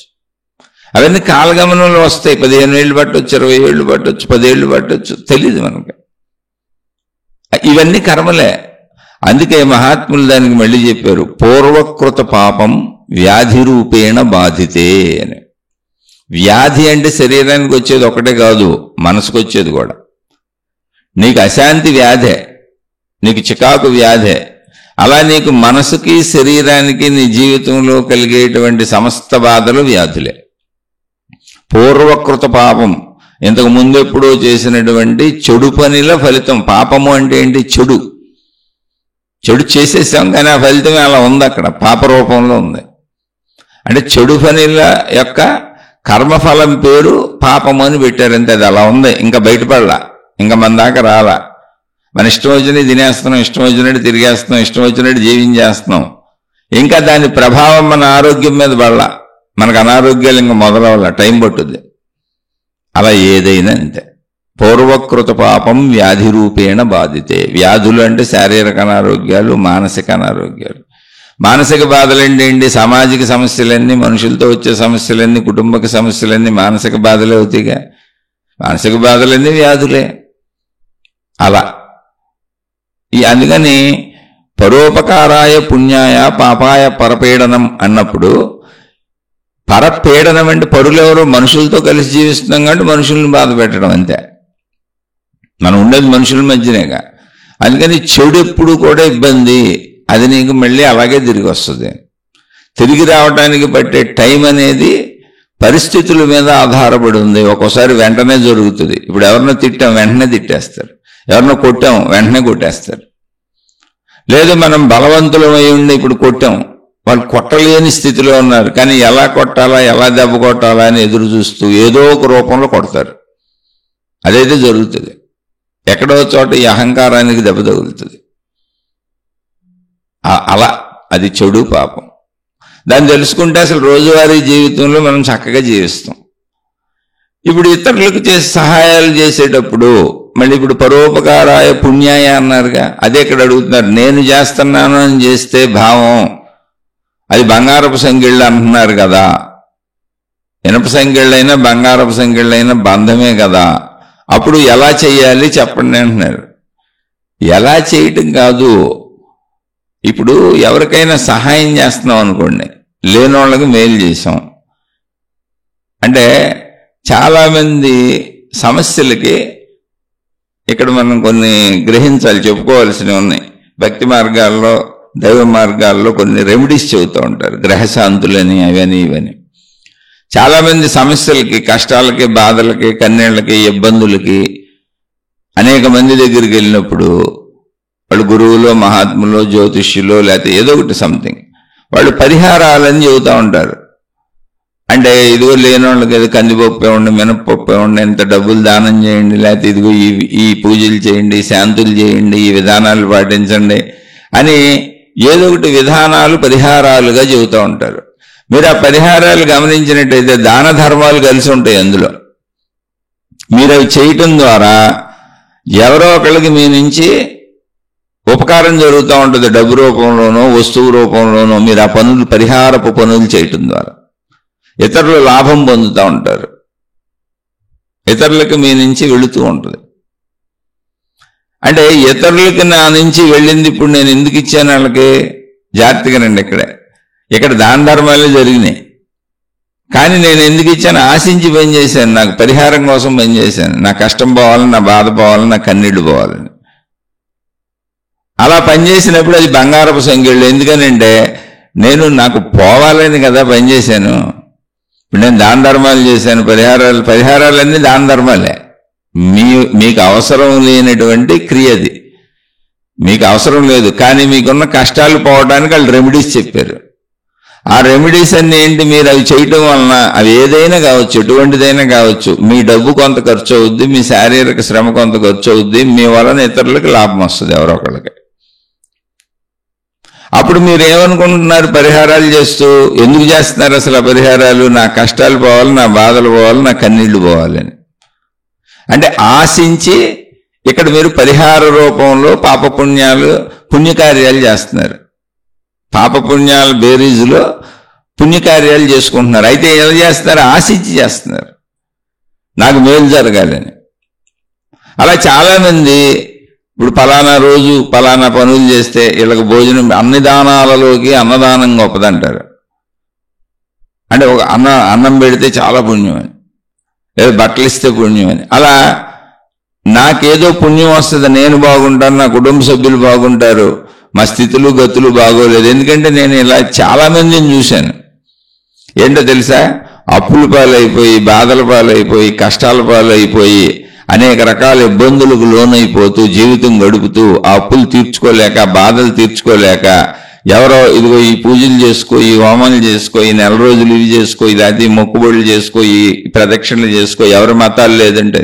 అవన్నీ కాలగమనంలో వస్తాయి. 15 ఏళ్ళు పట్టవచ్చు, 20 ఏళ్ళు పట్టవచ్చు, 10 ఏళ్ళు పట్టవచ్చు, తెలీదు మనకి. ఇవన్నీ కర్మలే. అందుకే మహాత్ములు దానికి మళ్ళీ చెప్పారు, పూర్వకృత పాపం వ్యాధి రూపేణ బాధితే అని. వ్యాధి అంటే శరీరానికి వచ్చేది ఒకటే కాదు, మనసుకు వచ్చేది కూడా. నీకు అశాంతి వ్యాధే, నీకు చికాకు వ్యాధే. అలా నీకు మనసుకి, శరీరానికి, నీ జీవితంలో కలిగేటువంటి సమస్త బాధలు వ్యాధులే. పూర్వకృత పాపం, ఇంతకు ముందెప్పుడో చేసినటువంటి చెడు పనిల ఫలితం. పాపము అంటే ఏంటి? చెడు. చెడు చేసేసాం, కానీ ఆ ఫలితం అలా ఉంది, అక్కడ పాప రూపంలో ఉంది. అంటే చెడు పనిల యొక్క కర్మఫలం పేరు పాపము అని పెట్టారు. అంతే, అది అలా ఉంది, ఇంకా బయటపడలా, ఇంకా మన దాకా రాలా. మన ఇష్టం వచ్చినట్టు తినేస్తున్నాం, ఇష్టం వచ్చినట్టు తిరిగేస్తున్నాం, ఇష్టం వచ్చినట్టు జీవించేస్తున్నాం. ఇంకా దాని ప్రభావం మన ఆరోగ్యం మీద పడలా, మనకు అనారోగ్యాలు ఇంకా మొదలవ్వాల, టైం పట్టుద్ది. అలా ఏదైనా అంతే. పూర్వకృత పాపం వ్యాధి రూపేణ బాధితే. వ్యాధులు అంటే శారీరక అనారోగ్యాలు, మానసిక అనారోగ్యాలు. మానసిక బాధలంటే ఏంటి? సామాజిక సమస్యలన్నీ, మనుషులతో వచ్చే సమస్యలన్నీ, కుటుంబక సమస్యలన్నీ మానసిక బాధలే అవుతాయిగా. మానసిక బాధలన్నీ వ్యాధులే. అలా అందుకని పరోపకారాయ పుణ్యాయ పాపాయ పరపీడనం అన్నప్పుడు, పరపీడనం అంటే పరులెవరో మనుషులతో కలిసి జీవిస్తున్నాం కాబట్టి మనుషుల్ని బాధ పెట్టడం, అంతే. మనం ఉండేది మనుషుల మధ్యనేగా. అందుకని చెడు ఎప్పుడు కూడా ఇబ్బంది, అది నీకు మళ్ళీ అలాగే తిరిగి వస్తుంది. తిరిగి రావడానికి పట్టే టైం అనేది పరిస్థితుల మీద ఆధారపడి ఉంది. ఒక్కోసారి వెంటనే జరుగుతుంది. ఇప్పుడు ఎవరినో తిట్టాం, వెంటనే తిట్టేస్తారు. ఎవరినో కొట్టాం, వెంటనే కొట్టేస్తారు. లేదు మనం బలవంతులమై ఉండి ఇప్పుడు కొట్టాం, వాళ్ళు కొట్టలేని స్థితిలో ఉన్నారు, కానీ ఎలా కొట్టాలా ఎలా దెబ్బ కొట్టాలా అని ఎదురు చూస్తూ ఏదో ఒక రూపంలో కొడతారు. అదైతే జరుగుతుంది. ఎక్కడో చోట ఈ అహంకారానికి దెబ్బ తగులుతుంది. అలా అది చెడు, పాపం. దాన్ని తెలుసుకుంటే అసలు రోజువారీ జీవితంలో మనం చక్కగా జీవిస్తాం. ఇప్పుడు ఇతరులకు చేసి సహాయాలు చేసేటప్పుడు మళ్ళీ ఇప్పుడు పరోపకారాయ పుణ్యాయ అన్నారుగా, అదే ఇక్కడ అడుగుతున్నారు. నేను చేస్తున్నాను అని చేస్తే భావం అది బంగారపు సంగిళ్ళు అంటున్నారు కదా. ఇనప సంగిళ్ళైనా బంగారపు సంగిళ్ళైనా బంధమే కదా. అప్పుడు ఎలా చేయాలి చెప్పండి అంటున్నారు. ఎలా చేయటం కాదు, ఇప్పుడు ఎవరికైనా సహాయం చేస్తున్నాం అనుకోండి, లేనోళ్ళకి మేలు చేసాం అంటే చాలామంది సమస్యలకి ఇక్కడ మనం కొన్ని గ్రహించాలి, చెప్పుకోవాల్సినవి ఉన్నాయి. భక్తి మార్గాల్లో దైవ మార్గాల్లో కొన్ని రెమెడీస్ చెబుతూ ఉంటారు, గ్రహశాంతులని అవని ఇవని. చాలామంది సమస్యలకి, కష్టాలకి, బాధలకి, కన్నీళ్ళకి, ఇబ్బందులకి అనేక మంది దగ్గరికి వెళ్ళినప్పుడు వాళ్ళు గురువులో, మహాత్ములో, జ్యోతిష్యులో లేకపోతే ఏదో ఒకటి సంథింగ్ వాళ్ళు పరిహారాలని చెబుతూ ఉంటారు. అంటే ఇదిగో లేనోళ్ళకి ఏదో కందిపప్పు ఇవ్వండి, మినపప్పు ఇవ్వండి, ఇంత డబ్బులు దానం చేయండి, లేకపోతే ఇదిగో ఈ పూజలు చేయండి, శాంతులు చేయండి, ఈ విధానాలు పాటించండి అని ఏదో ఒకటి విధానాలు పరిహారాలుగా చెబుతూ ఉంటారు. మీరు ఆ పరిహారాలు గమనించినట్టయితే దాన ధర్మాలు కలిసి ఉంటాయి అందులో. మీరు అవి చేయటం ద్వారా ఎవరో ఒకళ్ళకి మీ నుంచి ఉపకారం జరుగుతూ ఉంటుంది, డబ్బు రూపంలోనో వస్తువు రూపంలోనో. మీరు ఆ పనులు, పరిహారపు పనులు చేయటం ద్వారా ఇతరులు లాభం పొందుతూ ఉంటారు, ఇతరులకి మీ నుంచి వెళుతూ ఉంటుంది. అంటే ఇతరులకి నా నుంచి వెళ్ళింది ఇప్పుడు నేను ఎందుకు ఇచ్చాను వాళ్ళకి? జాగ్రత్తగానండి, ఇక్కడ దాన ధర్మాలే జరిగినాయి, కానీ నేను ఎందుకు ఇచ్చాను? ఆశించి పనిచేశాను, నాకు పరిహారం కోసం పనిచేశాను, నా కష్టం పోవాలని, నా బాధ పోవాలని, నా కన్నీళ్లు పోవాలని. అలా పనిచేసినప్పుడు అది బంగారపు సంఖ్యలు. ఎందుకనంటే నాకు పోవాలని కదా పనిచేశాను. ఇప్పుడు నేను దాన ధర్మాలు చేశాను, పరిహారాలన్నీ దాన ధర్మాలే. మీకు అవసరం లేనటువంటి క్రియది, మీకు అవసరం లేదు, కానీ మీకున్న కష్టాలు పోవడానికి వాళ్ళు రెమెడీస్ చెప్పారు. ఆ రెమెడీస్ అన్ని ఏంటి? మీరు అవి చేయటం వలన అవి ఏదైనా కావచ్చు, ఎటువంటిదైనా కావచ్చు, మీ డబ్బు కొంత ఖర్చు అవుద్ది, మీ శారీరక శ్రమ కొంత ఖర్చు అవుద్ది, మీ వలన ఇతరులకు లాభం వస్తుంది ఎవరో ఒకళ్ళకి. అప్పుడు మీరు ఏమనుకుంటున్నారు? పరిహారాలు చేస్తూ ఎందుకు చేస్తున్నారు అసలు ఆ పరిహారాలు? నా కష్టాలు పోవాలి, నా బాధలు పోవాలి, నా కన్నీళ్లు పోవాలని. అంటే ఆశించి ఇక్కడ మీరు పరిహార రూపంలో పాపపుణ్యాలు, పుణ్యకార్యాలు చేస్తున్నారు. పాపపుణ్యాల బేరీజులో పుణ్యకార్యాలు చేసుకుంటున్నారు. అయితే ఎలా చేస్తున్నారు? ఆశించి చేస్తున్నారు, నాకు మేలు జరగాలని. అలా చాలామంది ఇప్పుడు పలానా రోజు పలానా పనులు చేస్తే వీళ్ళకి భోజనం, అన్ని దానాలలోకి అన్నదానం గొప్పదంటారు. అంటే ఒక అన్నం పెడితే చాలా పుణ్యం అని, లేదా బట్టలు ఇస్తే పుణ్యం అని. అలా నాకేదో పుణ్యం వస్తుంది, నేను బాగుంటాను, నా కుటుంబ సభ్యులు బాగుంటారు, మా స్థితులు గతులు బాగోలేదు. ఎందుకంటే నేను ఇలా చాలా మందిని చూశాను. ఏంటో తెలుసా? అప్పుల పాలైపోయి, బాధల పాలైపోయి, కష్టాల పాలైపోయి, అనేక రకాల ఇబ్బందులకు లోనైపోతూ జీవితం గడుపుతూ ఆ అప్పులు తీర్చుకోలేక, బాధలు తీర్చుకోలేక, ఎవరో ఇదిగో ఈ పూజలు చేసుకో, ఈ హోమాలు చేసుకో, ఈ నెల రోజులు ఇవి చేసుకో, ఇది మొక్కుబడులు చేసుకో, ఈ ప్రదక్షిణలు చేసుకో, ఎవరి మతాలు లేదంటే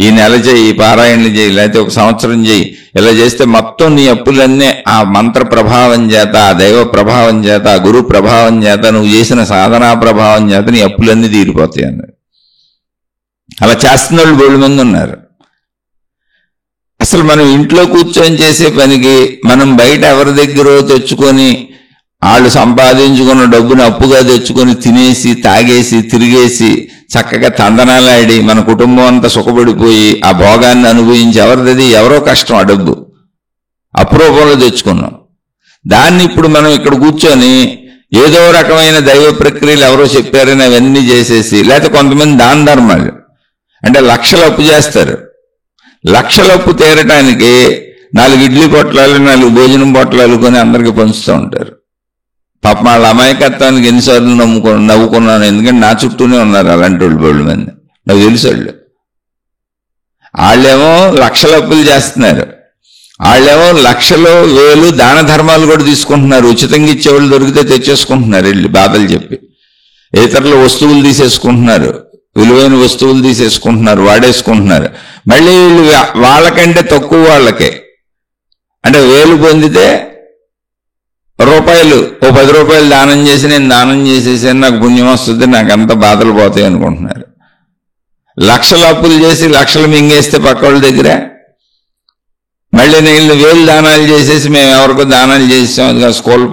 ఈ నెల చేయి, ఈ పారాయణలు చేయి, లేకపోతే ఒక సంవత్సరం చేయి, ఇలా చేస్తే మొత్తం నీ అప్పులన్నీ ఆ మంత్ర ప్రభావం చేత, ఆ దైవ ప్రభావం చేత, ఆ గురు ప్రభావం చేత, నువ్వు చేసిన సాధనా ప్రభావం చేత నీ అప్పులన్నీ తీరిపోతాయి అన్నారు. అలా చేస్తున్న వాళ్ళు బోళ్ళు మంది ఉన్నారు. అసలు మనం ఇంట్లో కూర్చొని చేసే పనికి మనం బయట ఎవరి దగ్గర తెచ్చుకొని వాళ్ళు సంపాదించుకున్న డబ్బుని అప్పుగా తెచ్చుకొని తినేసి, తాగేసి, తిరిగేసి, చక్కగా తందనాలాడి మన కుటుంబం అంతా సుఖపడిపోయి ఆ భోగాన్ని అనుభవించి, ఎవరిది ఎవరో కష్టం, ఆ డబ్బు అపురూపంలో తెచ్చుకున్నాం. దాన్ని ఇప్పుడు మనం ఇక్కడ కూర్చొని ఏదో రకమైన దైవ ప్రక్రియలు ఎవరో చెప్పారని అవన్నీ చేసేసి, లేకపోతే కొంతమంది దాన ధర్మాలు అంటే లక్షలు అప్పు చేస్తారు. లక్షల అప్పు తీరటానికి 4 ఇడ్లీ పొట్లాలు, 4 భోజనం పొట్లాలు కొని అందరికీ పంచుతూ ఉంటారు. పాపం వాళ్ళ అమాయకత్వానికి ఎన్నిసార్లు నవ్వుకున్నాను. ఎందుకంటే నా చుట్టూనే ఉన్నారు అలాంటి వాళ్ళు బోళ్ళు మంది, నాకు తెలుసు. వాళ్ళేమో లక్షల అప్పులు చేస్తున్నారు, వాళ్ళేమో లక్షలు వేలు దాన ధర్మాలు కూడా తీసుకుంటున్నారు. ఉచితంగా ఇచ్చేవాళ్ళు దొరికితే తెచ్చేసుకుంటున్నారు వెళ్ళి బాధలు చెప్పి. ఇతరుల వస్తువులు తీసేసుకుంటున్నారు, విలువైన వస్తువులు తీసేసుకుంటున్నారు, వాడేసుకుంటున్నారు. మళ్ళీ వీళ్ళు వాళ్ళకంటే తక్కువ వాళ్ళకే, అంటే 1000 పొందితే రూపాయలు, ఓ 10 రూపాయలు దానం చేసి నేను దానం చేసేసాను, నాకు పుణ్యం వస్తుంది, నాకు అంత బాధలు పోతాయి అనుకుంటున్నారు. లక్షల అప్పులు చేసి లక్షలు మింగేస్తే పక్క వాళ్ళ దగ్గర మళ్ళీ నేను 1000 దానాలు చేసేసి మేము ఎవరికో దానాలు చేసాం, అది స్కూల్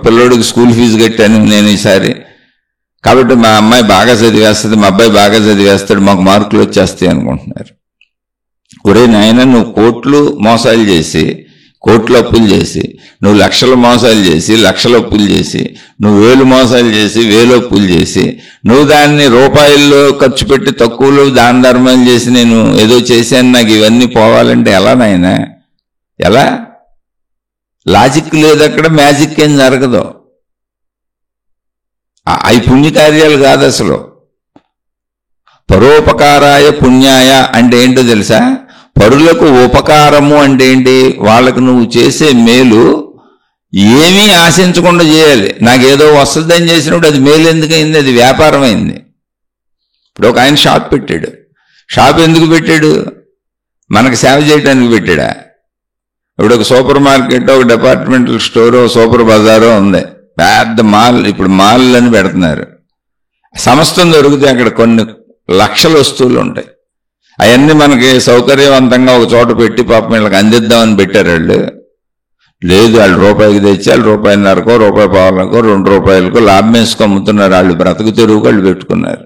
పిల్లోడికి స్కూల్ ఫీజు కట్టాను నేను ఈసారి, కాబట్టి మా అమ్మాయి బాగా చదివేస్తుంది, మా అబ్బాయి బాగా చదివేస్తాడు, మాకు మార్కులు వచ్చేస్తాయి అనుకుంటున్నారు. ఒరే నాయన, నువ్వు కోట్లు మోసాలు చేసి, కోట్లు అప్పులు చేసి, నువ్వు లక్షల మోసాలు చేసి, లక్షల అప్పులు చేసి, నువ్వు 1000 మోసాలు చేసి, 1000 అప్పులు చేసి, నువ్వు దాన్ని రూపాయల్లో ఖర్చు పెట్టి తక్కువలో దాన ధర్మాలు చేసి నేను ఏదో చేశాను, నాకు ఇవన్నీ పోవాలంటే ఎలా నాయనా? ఎలా? లాజిక్ లేదు అక్కడ, మ్యాజిక్ ఏం జరగదు. అవి పుణ్యకార్యాలు కాదు అసలు. పరోపకారాయ పుణ్యాయ అంటే ఏంటో తెలుసా? పరులకు ఉపకారము అంటే ఏంటి? వాళ్ళకు నువ్వు చేసే మేలు ఏమీ ఆశించకుండా చేయాలి. నాకేదో వస్తుందని చేసినప్పుడు అది మేలు ఎందుకైంది? అది వ్యాపారం అయింది. ఇప్పుడు ఒక ఆయన షాప్ పెట్టాడు. షాప్ ఎందుకు పెట్టాడు? మనకు సేవ చేయడానికి పెట్టాడా? ఇప్పుడు ఒక సూపర్ మార్కెట్, ఒక డిపార్ట్మెంటల్ స్టోరు, సూపర్ బజారో ఉంది, పెద్ద మాల్. ఇప్పుడు మాల్ అని పెడుతున్నారు. సమస్తం దొరుకుతాయి అక్కడ, కొన్ని లక్షల వస్తువులు ఉంటాయి. అవన్నీ మనకి సౌకర్యవంతంగా ఒక చోట పెట్టి పాపం వీళ్ళకి అందిద్దామని పెట్టారు వాళ్ళు. లేదు, వాళ్ళు రూపాయికి తెచ్చి వాళ్ళు రూపాయిన్నరకో, రూపాయి పావులకో, 2 రూపాయలకో లాభం వేసుకు అమ్ముతున్నారు. వాళ్ళు బ్రతుకు తెరువుకు వాళ్ళు పెట్టుకున్నారు.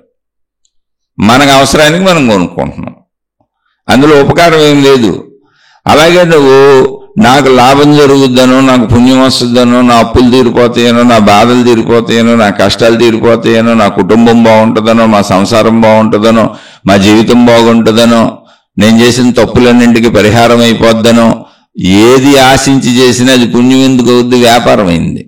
మనకు అవసరానికి మనం కొనుక్కుంటున్నాం, అందులో ఉపకారం ఏం లేదు. అలాగే నువ్వు నాకు లాభం జరుగుద్దనో, నాకు పుణ్యం వస్తుందనో, నా అప్పులు తీరిపోతాయనో, నా బాధలు తీరిపోతాయనో, నా కష్టాలు తీరిపోతాయనో, నా కుటుంబం బాగుంటుందనో, మా సంసారం బాగుంటుందనో, మా జీవితం బాగుంటుందనో, నేను చేసిన తప్పులన్నింటికి పరిహారం అయిపోద్దనో ఏది ఆశించి చేసినా అది పుణ్యం ఎందుకు అవుద్ది? వ్యాపారం అయింది.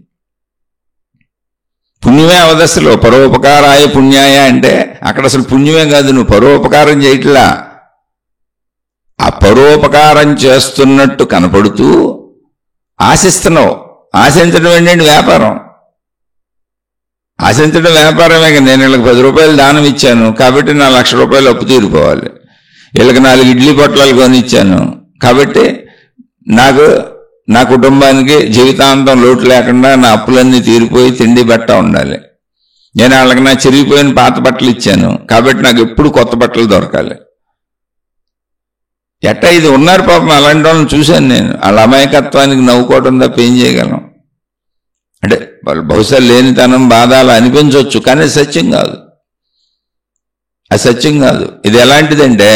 పుణ్యమే అవదశలో. పరోపకారాయ పుణ్యాయ అంటే అక్కడ అసలు పుణ్యమే కాదు, నువ్వు పరోపకారం చేయట్లా. ఆ పరోపకారం చేస్తున్నట్టు కనపడుతూ ఆశిస్తున్నావు. ఆశించడం ఏంటంటే వ్యాపారం. ఆశించడం వ్యాపారమే. నేను వీళ్ళకి 10 రూపాయలు దానం ఇచ్చాను కాబట్టి నా 1,00,000 రూపాయలు అప్పు తీరిపోవాలి. వీళ్ళకి 4 ఇడ్లీ పొట్లాలు కొనిచ్చాను కాబట్టి నాకు, నా కుటుంబానికి జీవితాంతం లోటు లేకుండా నా అప్పులన్నీ తీరిపోయి తిండి బట్ట ఉండాలి. నేను వాళ్ళకి నా చిరిగిపోయిన పాత బట్టలు ఇచ్చాను కాబట్టి నాకు ఎప్పుడు కొత్త బట్టలు దొరకాలి. ఎట్టా ఇది ఉన్నారు పాపం, అలాంటి వాళ్ళని చూశాను నేను. వాళ్ళ అమాయకత్వానికి నవ్వుకోవడం తప్ప ఏం చేయగలం? అంటే వాళ్ళు బహుశా లేనితనం, బాధ అలా అనిపించవచ్చు, కానీ సత్యం కాదు. అది సత్యం కాదు. ఇది ఎలాంటిదంటే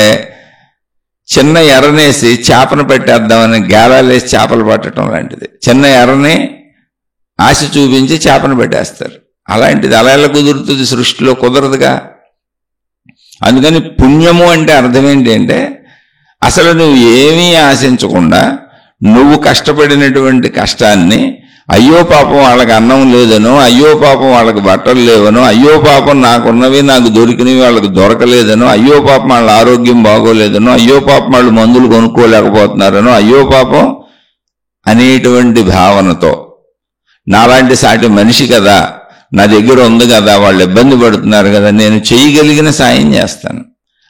చిన్న ఎర్రనేసి చేపను పెట్టేద్దామని గేలాలేసి చేపలు పట్టడం లాంటిది. చిన్న ఎర్రని ఆశ చూపించి చేపను పెట్టేస్తారు. అలాంటిది అలా ఎలా కుదురుతుంది? సృష్టిలో కుదరదుగా. అందుకని పుణ్యము అంటే అర్థం ఏంటి అంటే అసలు నువ్వు ఏమీ ఆశించకుండా నువ్వు కష్టపడినటువంటి కష్టాన్ని, అయ్యో పాపం వాళ్ళకి అన్నం లేదనో, అయ్యో పాపం వాళ్ళకి బట్టలు లేవనో, అయ్యో పాపం నాకున్నవి నాకు దొరికినవి వాళ్ళకి దొరకలేదనో, అయ్యో పాపం వాళ్ళ ఆరోగ్యం బాగోలేదనో, అయ్యో పాపం వాళ్ళు మందులు కొనుక్కోలేకపోతున్నారనో, అయ్యో పాపం అనేటువంటి భావనతో నాలాంటి సాటి మనిషి కదా, నా దగ్గర ఉంది కదా, వాళ్ళు ఇబ్బంది పడుతున్నారు కదా, నేను చేయగలిగిన సాయం చేస్తాను.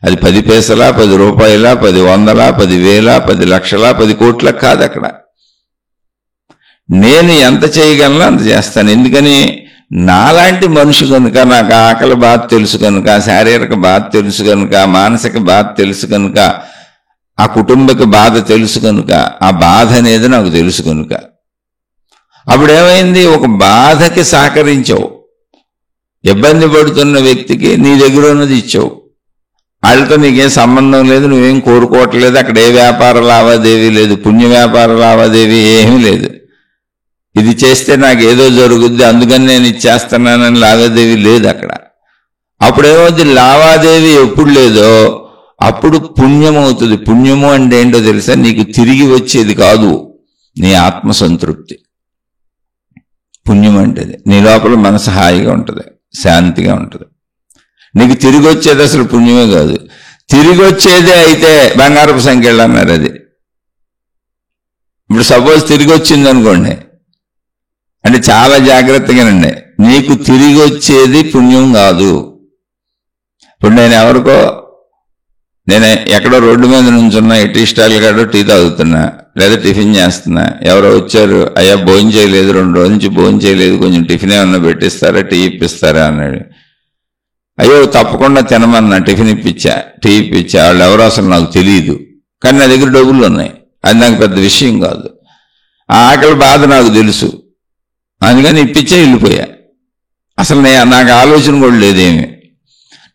అది 10 పైసలా, 10 రూపాయలా, 10 వందలా, 10,000, 10 లక్షలా, 10 కోట్లకు కాదు. అక్కడ నేను ఎంత చేయగలనో అంత చేస్తాను. ఎందుకని నాలాంటి మనిషి కనుక, నాకు ఆకలి బాధ తెలుసు కనుక, శారీరక బాధ తెలుసు కనుక, మానసిక బాధ తెలుసు కనుక, ఆ కుటుంబకి బాధ తెలుసు కనుక, ఆ బాధ అనేది నాకు తెలుసు కనుక, అప్పుడేమైంది? ఒక బాధకి సహకరించావు. ఇబ్బంది పడుతున్న వ్యక్తికి నీ దగ్గర ఉన్నది ఇచ్చావు. వాళ్ళతో నీకేం సంబంధం లేదు, నువ్వేం కోరుకోవట్లేదు, అక్కడ ఏ వ్యాపార లావాదేవీ లేదు, పుణ్య వ్యాపార లావాదేవీ ఏమీ లేదు. ఇది చేస్తే నాకు ఏదో జరుగుద్ది అందుకని నేను ఇచ్చేస్తున్నానని లావాదేవీ లేదు అక్కడ. అప్పుడేమవుద్ది? లావాదేవీ ఎప్పుడు లేదో అప్పుడు పుణ్యం అవుతుంది. పుణ్యము అంటే ఏంటో తెలుసా? నీకు తిరిగి వచ్చేది కాదు, నీ ఆత్మసంతృప్తి. పుణ్యం అంటే నీ లోపల మనసు హాయిగా ఉంటుంది, శాంతిగా ఉంటుంది. నీకు తిరిగి వచ్చేది అసలు పుణ్యమే కాదు. తిరిగి వచ్చేదే అయితే బంగారపు సంఖ్యలు అన్నారు. అది ఇప్పుడు సపోజ్ తిరిగి వచ్చింది అనుకోండి, అంటే చాలా జాగ్రత్తగానండి, నీకు తిరిగి వచ్చేది పుణ్యం కాదు. ఇప్పుడు నేను ఎక్కడో రోడ్డు మీద నుంచున్నా, టీ స్టాల్ కాడో టీ తాగుతున్నా లేదా టిఫిన్ చేస్తున్నా, ఎవరో వచ్చారు, అయ్యా భోజనం చేయలేదు, 2 రోజుల నుంచి భోజనం చేయలేదు, కొంచెం టిఫిన్ ఏమన్నా పెట్టిస్తారా, టీ ఇప్పిస్తారా అన్నాడు. అయ్యో తప్పకుండా తినమన్నా, టిఫిన్ ఇప్పించా, టీ ఇప్పించా. వాళ్ళు ఎవరో అసలు నాకు తెలియదు, కానీ నా దగ్గర డబ్బులు ఉన్నాయి, అది నాకు పెద్ద విషయం కాదు. ఆ ఆకలి బాధ నాకు తెలుసు, అందుకని ఇప్పించే వెళ్ళిపోయా. అసలు నాకు ఆలోచన కూడా లేదేమి.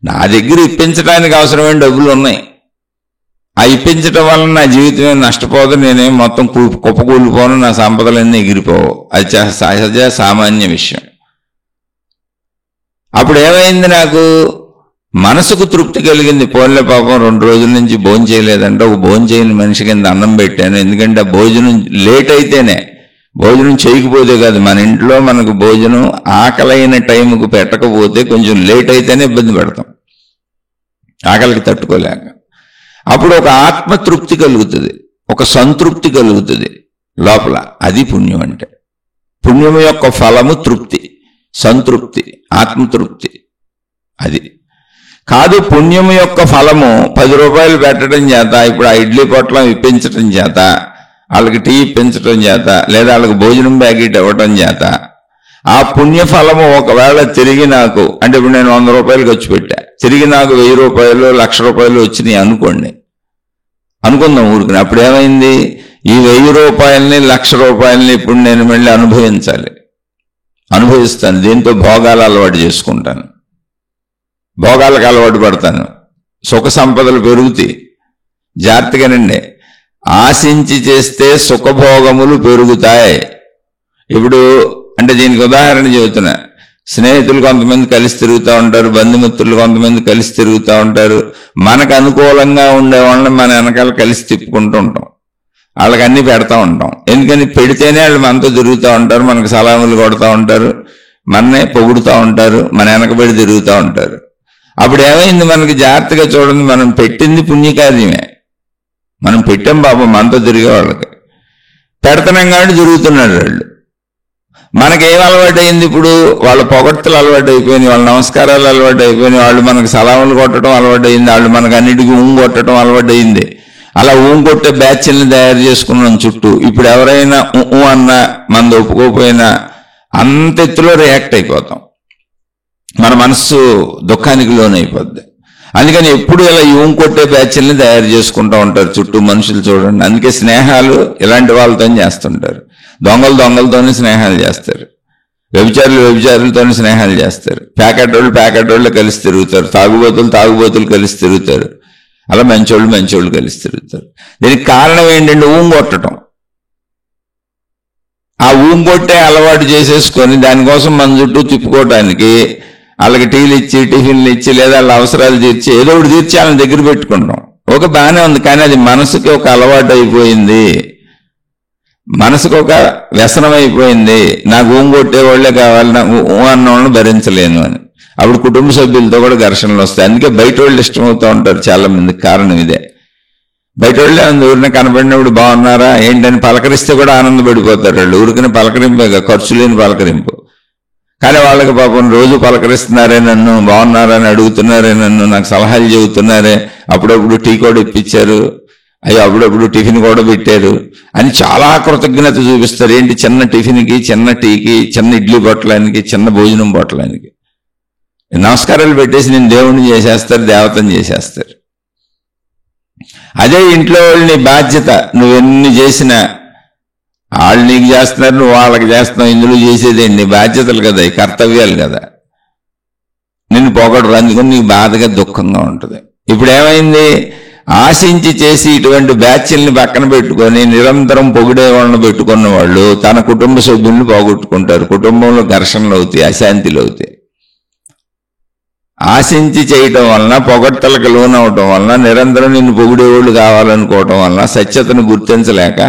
నా దగ్గర ఇప్పించడానికి అవసరమైన డబ్బులు ఉన్నాయి, ఆ ఇప్పించడం వల్ల నా జీవితం ఏం నష్టపోదు, నేనేం మొత్తం కుప్పకూలిపోను, నా సంపదలన్నీ ఎగిరిపోవు. అది సహజ సామాన్య విషయం. అప్పుడు ఏమైంది, నాకు మనసుకు తృప్తి కలిగింది. పోన్లే పాపం 2 రోజుల నుంచి భోజనం చేయలేదంటే ఒక భోజనం చేయని మనిషి కింద అన్నం పెట్టాను. ఎందుకంటే భోజనం లేట్ అయితేనే, భోజనం చేయకపోతే కాదు, మన ఇంట్లో మనకు భోజనం ఆకలైన టైంకు పెట్టకపోతే కొంచెం లేట్ అయితేనే ఇబ్బంది పెడతాం, ఆకలికి తట్టుకోలేక. అప్పుడు ఒక ఆత్మతృప్తి కలుగుతుంది, ఒక సంతృప్తి కలుగుతుంది లోపల. అది పుణ్యం అంటే. పుణ్యం యొక్క ఫలము తృప్తి, సంతృప్తి, ఆత్మతృప్తి. అది కాదు పుణ్యం యొక్క ఫలము 10 రూపాయలు పెట్టడం చేత, ఇప్పుడు ఆ ఇడ్లీ పొట్లం ఇప్పించడం చేత, వాళ్ళకి టీ ఇప్పించడం చేత, లేదా వాళ్ళకి భోజనం ప్యాకెట్ ఇవ్వటం చేత ఆ పుణ్యఫలము ఒకవేళ తిరిగి నాకు, అంటే ఇప్పుడు నేను 100 రూపాయలు ఖర్చు పెట్టా, తిరిగి నాకు 1000 రూపాయలు 1,00,000 రూపాయలు వచ్చినాయి అనుకోండి, అనుకుందాం ఊరికి. అప్పుడు ఏమైంది, ఈ 1000 రూపాయలని 1,00,000 రూపాయలని ఇప్పుడు నేను మళ్ళీ అనుభవిస్తాను. దీంతో భోగాలు అలవాటు చేసుకుంటాను, భోగాలకు అలవాటు పడతాను, సుఖ సంపదలు పెరుగుతాయి. జాగ్రత్తగానండి, ఆశించి చేస్తే సుఖభోగములు పెరుగుతాయి. ఇప్పుడు అంటే దీనికి ఉదాహరణ చెబుతున్నా. స్నేహితులు కొంతమంది కలిసి తిరుగుతూ ఉంటారు, బంధుమిత్రులు కొంతమంది కలిసి తిరుగుతూ ఉంటారు. మనకు అనుకూలంగా ఉండే వాళ్ళని మన వెనకాల కలిసి తిప్పుకుంటూ ఉంటాం, వాళ్ళకి అన్ని పెడతా ఉంటాం. ఎందుకని పెడితేనే వాళ్ళు మనతో తిరుగుతూ ఉంటారు, మనకు సలాములు కొడుతూ ఉంటారు, మననే పొగుడుతూ ఉంటారు, మన వెనకబడి తిరుగుతూ ఉంటారు. అప్పుడు ఏమైంది, మనకి జాగ్రత్తగా చూడండి, మనం పెట్టింది పుణ్యకార్యమే, మనం పెట్టాం పాపం మనతో తిరిగే వాళ్ళకి, పెడతనం కాబట్టి తిరుగుతున్నాడు వాళ్ళు. మనకేం అలవాటు అయింది, ఇప్పుడు వాళ్ళ పొగడ్తలు అలవాటు అయిపోయినాయి, వాళ్ళ నమస్కారాలు అలవాటు అయిపోయినాయి, వాళ్ళు మనకు సలాములు కొట్టడం అలవాటు అయింది, వాళ్ళు మనకు అన్నిటికీ కొట్టడం అలవాటు అయింది. అలా కొట్టే బ్యాచ్ల్ని తయారు చేసుకున్నాం చుట్టూ. ఇప్పుడు ఎవరైనా అన్నా మనది ఒప్పుకోకపోయినా అంత ఎత్తులో రియాక్ట్ అయిపోతాం, మన మనస్సు దుఃఖానికి లోనైపోద్ది. అందుకని ఎప్పుడు ఇలా కొట్టే బ్యాచ్ల్ని తయారు చేసుకుంటూ ఉంటారు చుట్టూ మనుషులు. చూడండి, అందుకే స్నేహాలు ఇలాంటి వాళ్ళతో చేస్తుంటారు. దొంగలతోనే స్నేహాలు చేస్తారు, వ్యభిచారులతోనే స్నేహాలు చేస్తారు, ప్యాకెట్ వాళ్ళు కలిసి తిరుగుతారు, తాగుబోతులు కలిసి తిరుగుతారు, అలా మంచోళ్ళు కలిసి తిరుగుతారు. దీనికి కారణం ఏంటంటే కొట్టడం. ఆ కొట్టే అలవాటు చేసేసుకొని దానికోసం మన చుట్టూ తిప్పుకోవటానికి వాళ్ళకి టీలు ఇచ్చి, టిఫిన్లు ఇచ్చి, లేదా వాళ్ళ అవసరాలు తీర్చి, ఏదో ఒకటి తీర్చి వాళ్ళని దగ్గర పెట్టుకుంటాం. ఒక బాగానే ఉంది, కానీ అది మనసుకి ఒక అలవాటు అయిపోయింది, మనసుకు ఒక వ్యసనం అయిపోయింది. నాకు కొట్టేవాళ్లే కావాలి, నాకు అన్న వాళ్ళని భరించలేను అని. అప్పుడు కుటుంబ సభ్యులతో కూడా ఘర్షణలు వస్తాయి. అందుకే బయట వాళ్ళు ఇష్టమవుతూ ఉంటారు చాలా మందికి. కారణం ఇదే. బయట వాళ్ళే ఊరిని కనబడినప్పుడు బాగున్నారా ఏంటని పలకరిస్తే కూడా ఆనందపడిపోతారు వాళ్ళు. ఊరికని పలకరింపే, ఖర్చు లేని పలకరింపు. కానీ వాళ్ళకి పాపం రోజు పలకరిస్తున్నారే నన్ను, బాగున్నారా అని అడుగుతున్నారే నన్ను, నాకు సలహాలు చెబుతున్నారే, అప్పుడప్పుడు టీ కూడా ఇప్పించారు, అయ్యో అప్పుడప్పుడు టిఫిన్ కూడా పెట్టారు అని చాలా కృతజ్ఞత చూపిస్తారు. ఏంటి, చిన్న టిఫిన్కి, చిన్న టీకి, చిన్న ఇడ్లీ పొట్టలానికి, చిన్న భోజనం పొట్టలానికి నమస్కారాలు పెట్టేసి నేను దేవుణ్ణి చేసేస్తారు, దేవతని చేసేస్తారు. అదే ఇంట్లో వాళ్ళని బాధ్యత, నువ్వెన్ని చేసినా వాళ్ళు నీకు చేస్తున్నారు, నువ్వు వాళ్ళకి చేస్తున్నావు, ఇందులో చేసేదేంటి, బాధ్యతలు కదా, ఈ కర్తవ్యాలు కదా. నిన్ను పొగడరు, అందుకని నీకు బాధగా దుఃఖంగా ఉంటుంది. ఇప్పుడు ఏమైంది, ఆశించి చేసి ఇటువంటి బ్యాచ్ల్ని పక్కన పెట్టుకొని నిరంతరం పొగిడే వాళ్ళని పెట్టుకున్న వాళ్ళు తన కుటుంబ సభ్యుల్ని పోగొట్టుకుంటారు. కుటుంబంలో ఘర్షణలు అవుతాయి, అశాంతిలు అవుతాయి. ఆశించి చేయటం వలన, పొగడ్తలకు లోనవటం వలన, నిరంతరం నిన్ను పొగిడేవాళ్ళు కావాలనుకోవటం వలన, సత్యతను గుర్తించలేక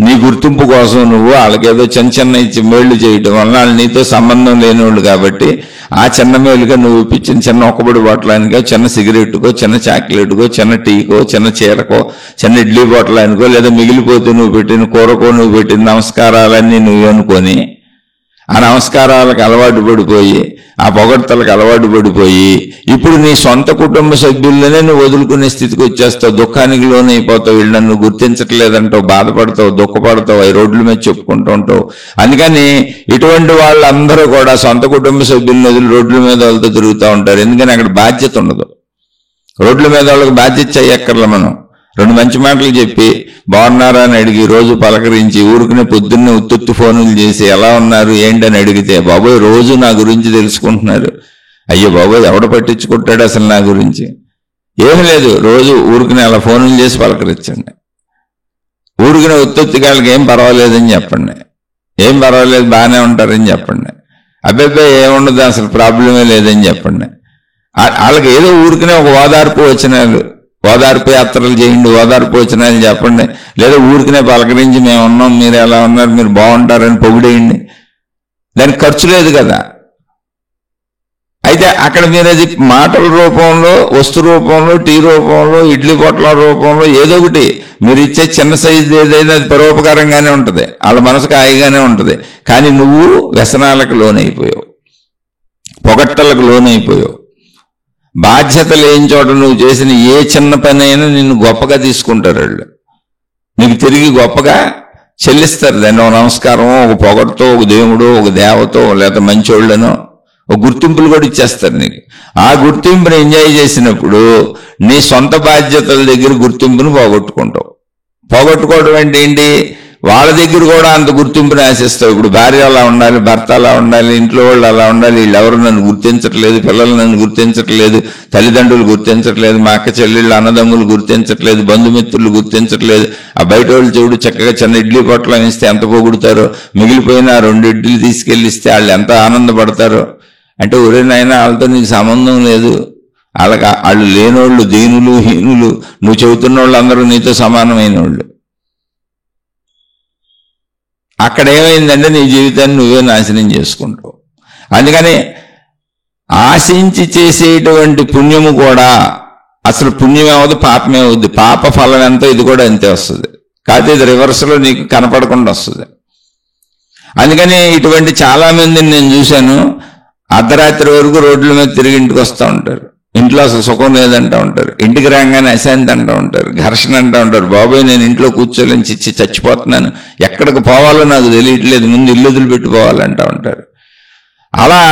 నీ గుర్తింపు కోసం నువ్వు వాళ్ళకేదో చిన్న చిన్న మేళ్లు చేయటం వలన వాళ్ళు నీతో సంబంధం లేనివాళ్ళు కాబట్టి ఆ చిన్న మేలుగా నువ్వు ఇప్పించిన చిన్న ఒక్కబడి బాటలానికో, చిన్న సిగరెట్కో, చిన్న చాక్లెట్కో, చిన్న టీకో, చిన్న చీరకో, చిన్న ఇడ్లీ బాటలానికో, లేదా మిగిలిపోతే నువ్వు పెట్టిన కూరకో, నువ్వు పెట్టిన నమస్కారాలన్నీ నువ్వు అనుకొని ఆ నమస్కారాలకు అలవాటు పడిపోయి, ఆ పొగడ్తలకు అలవాటు పడిపోయి ఇప్పుడు నీ సొంత కుటుంబ సభ్యుల్లోనే నువ్వు వదులుకునే స్థితికి వచ్చేస్తావు. దుఃఖానికి లోనైపోతావు. వీళ్ళు నన్ను గుర్తించట్లేదంటావు, బాధపడతావు, దుఃఖపడతావు, ఈ రోడ్ల మీద చెప్పుకుంటూ ఉంటావు. అందుకని ఇటువంటి వాళ్ళందరూ కూడా సొంత కుటుంబ సభ్యులను వదిలి రోడ్ల మీద వాళ్ళతో తిరుగుతూ ఉంటారు. ఎందుకని అక్కడ బాధ్యత ఉండదు. రోడ్ల మీద వాళ్ళకి బాధ్యత చెయ్యక్కర్లే. మనం 2 మంచి మాటలు చెప్పి బాగున్నారా అని అడిగి రోజు పలకరించి ఊరికనే పొద్దున్నే ఉత్తుత్తి ఫోన్లు చేసి ఎలా ఉన్నారు ఏంటని అడిగితే, బాబోయ్ రోజు నా గురించి తెలుసుకుంటున్నారు. అయ్యో బాబోయ్ ఎవడ పట్టించుకుంటాడు అసలు నా గురించి? ఏమి లేదు, రోజు ఊరికనే అలా ఫోన్లు చేసి పలకరించండి. ఊరికనే ఉత్తుత్తికాళ్ళకి ఏం పర్వాలేదని చెప్పండి. ఏం పర్వాలేదు బాగానే ఉంటారని చెప్పండి. అబ్బాయి ఏముండదు అసలు ప్రాబ్లమే లేదని చెప్పండి. వాళ్ళకి ఏదో ఊరికనే ఒక ఓదార్పు యాత్రలు చేయండి, ఓదార్పు వచనాలు చెప్పండి. లేదా ఊరికనే పలకరించి మేము ఉన్నాం, మీరు ఎలా ఉన్నారు, మీరు బాగుంటారని పొగిడేయండి. దానికి ఖర్చు లేదు కదా. అయితే అక్కడ మీరు అది మాటల రూపంలో, వస్తు రూపంలో, టీ రూపంలో, ఇడ్లీ పొట్ల రూపంలో ఏదో ఒకటి మీరు ఇచ్చే చిన్న సైజు ఏదైనా అది పరోపకారంగానే ఉంటుంది, వాళ్ళ మనసుకు హాయిగానే ఉంటుంది. కానీ నువ్వు వ్యసనాలకు లోనైపోయావు, పొగట్టలకు లోనైపోయావు. బాధ్యత లేని చోట నువ్వు చేసిన ఏ చిన్న పని అయినా నిన్ను గొప్పగా తీసుకుంటారు. వాళ్ళు నీకు తిరిగి గొప్పగా చెల్లిస్తారు. దాన్ని ఒక నమస్కారం, ఒక పొగడుతో, ఒక దేవుడు, ఒక దేవతో, లేదా మంచోళ్ళనో ఒక గుర్తింపులు కూడా ఇచ్చేస్తారు నీకు. ఆ గుర్తింపుని ఎంజాయ్ చేసినప్పుడు నీ సొంత బాధ్యతల దగ్గర గుర్తింపును పోగొట్టుకుంటావు. పోగొట్టుకోవడం అంటే ఏంటి? వాళ్ళ దగ్గర కూడా అంత గుర్తింపుని ఆశిస్తావు. ఇప్పుడు భార్య అలా ఉండాలి, భర్త అలా ఉండాలి, ఇంట్లో వాళ్ళు అలా ఉండాలి, వీళ్ళెవరు నన్ను గుర్తించట్లేదు, పిల్లలు నన్ను గుర్తించట్లేదు, తల్లిదండ్రులు గుర్తించట్లేదు, మా అక్క చెల్లెళ్ళు అన్నదమ్ములు గుర్తించట్లేదు, బంధుమిత్రులు గుర్తించట్లేదు. ఆ బయట వాళ్ళు చూడు చక్కగా చిన్న ఇడ్లీ పొట్లం ఇస్తే ఎంత పొగుడుతారో, మిగిలిపోయిన 2 ఇడ్లీలు తీసుకెళ్ళి ఇస్తే వాళ్ళు ఎంత ఆనందపడతారో. అంటే ఒరే నాయనా వాళ్ళతో నీకు సంబంధం లేదు, వాళ్ళు లేనోళ్ళు, దీనులు, హీనులు, నువ్వు చెబుతున్న వాళ్ళు అందరూ నీతో సమానమైన వాళ్ళు. అక్కడ ఏమైందంటే నీ జీవితాన్ని నువ్వే నాశనం చేసుకుంటావు. అందుకని ఆశించి చేసేటువంటి పుణ్యము కూడా అసలు పుణ్యమే అవుద్ది, పాపమే అవుద్ది. పాప ఫలం ఎంతో ఇది కూడా అంతే వస్తుంది. కాకపోతే ఇది రివర్స్లో నీకు కనపడకుండా వస్తుంది. అందుకని ఇటువంటి చాలా మందిని నేను చూశాను, అర్ధరాత్రి వరకు రోడ్ల మీద తిరిగి ఇంటికి వస్తూ ఉంటారు. ఇంట్లో అసలు సుఖం లేదంటూ ఉంటారు. ఇంటికి రాగానే అశాంతి అంటూ ఉంటారు, ఘర్షణ అంటూ ఉంటారు. బాబోయ్ నేను ఇంట్లో కూర్చోలేని చచ్చిపోతున్నాను, ఎక్కడికి పోవాలో నాకు తెలియట్లేదు, ముందు ఇల్లు వదిలిపెట్టి పోవాలంటూ ఉంటారు. అలా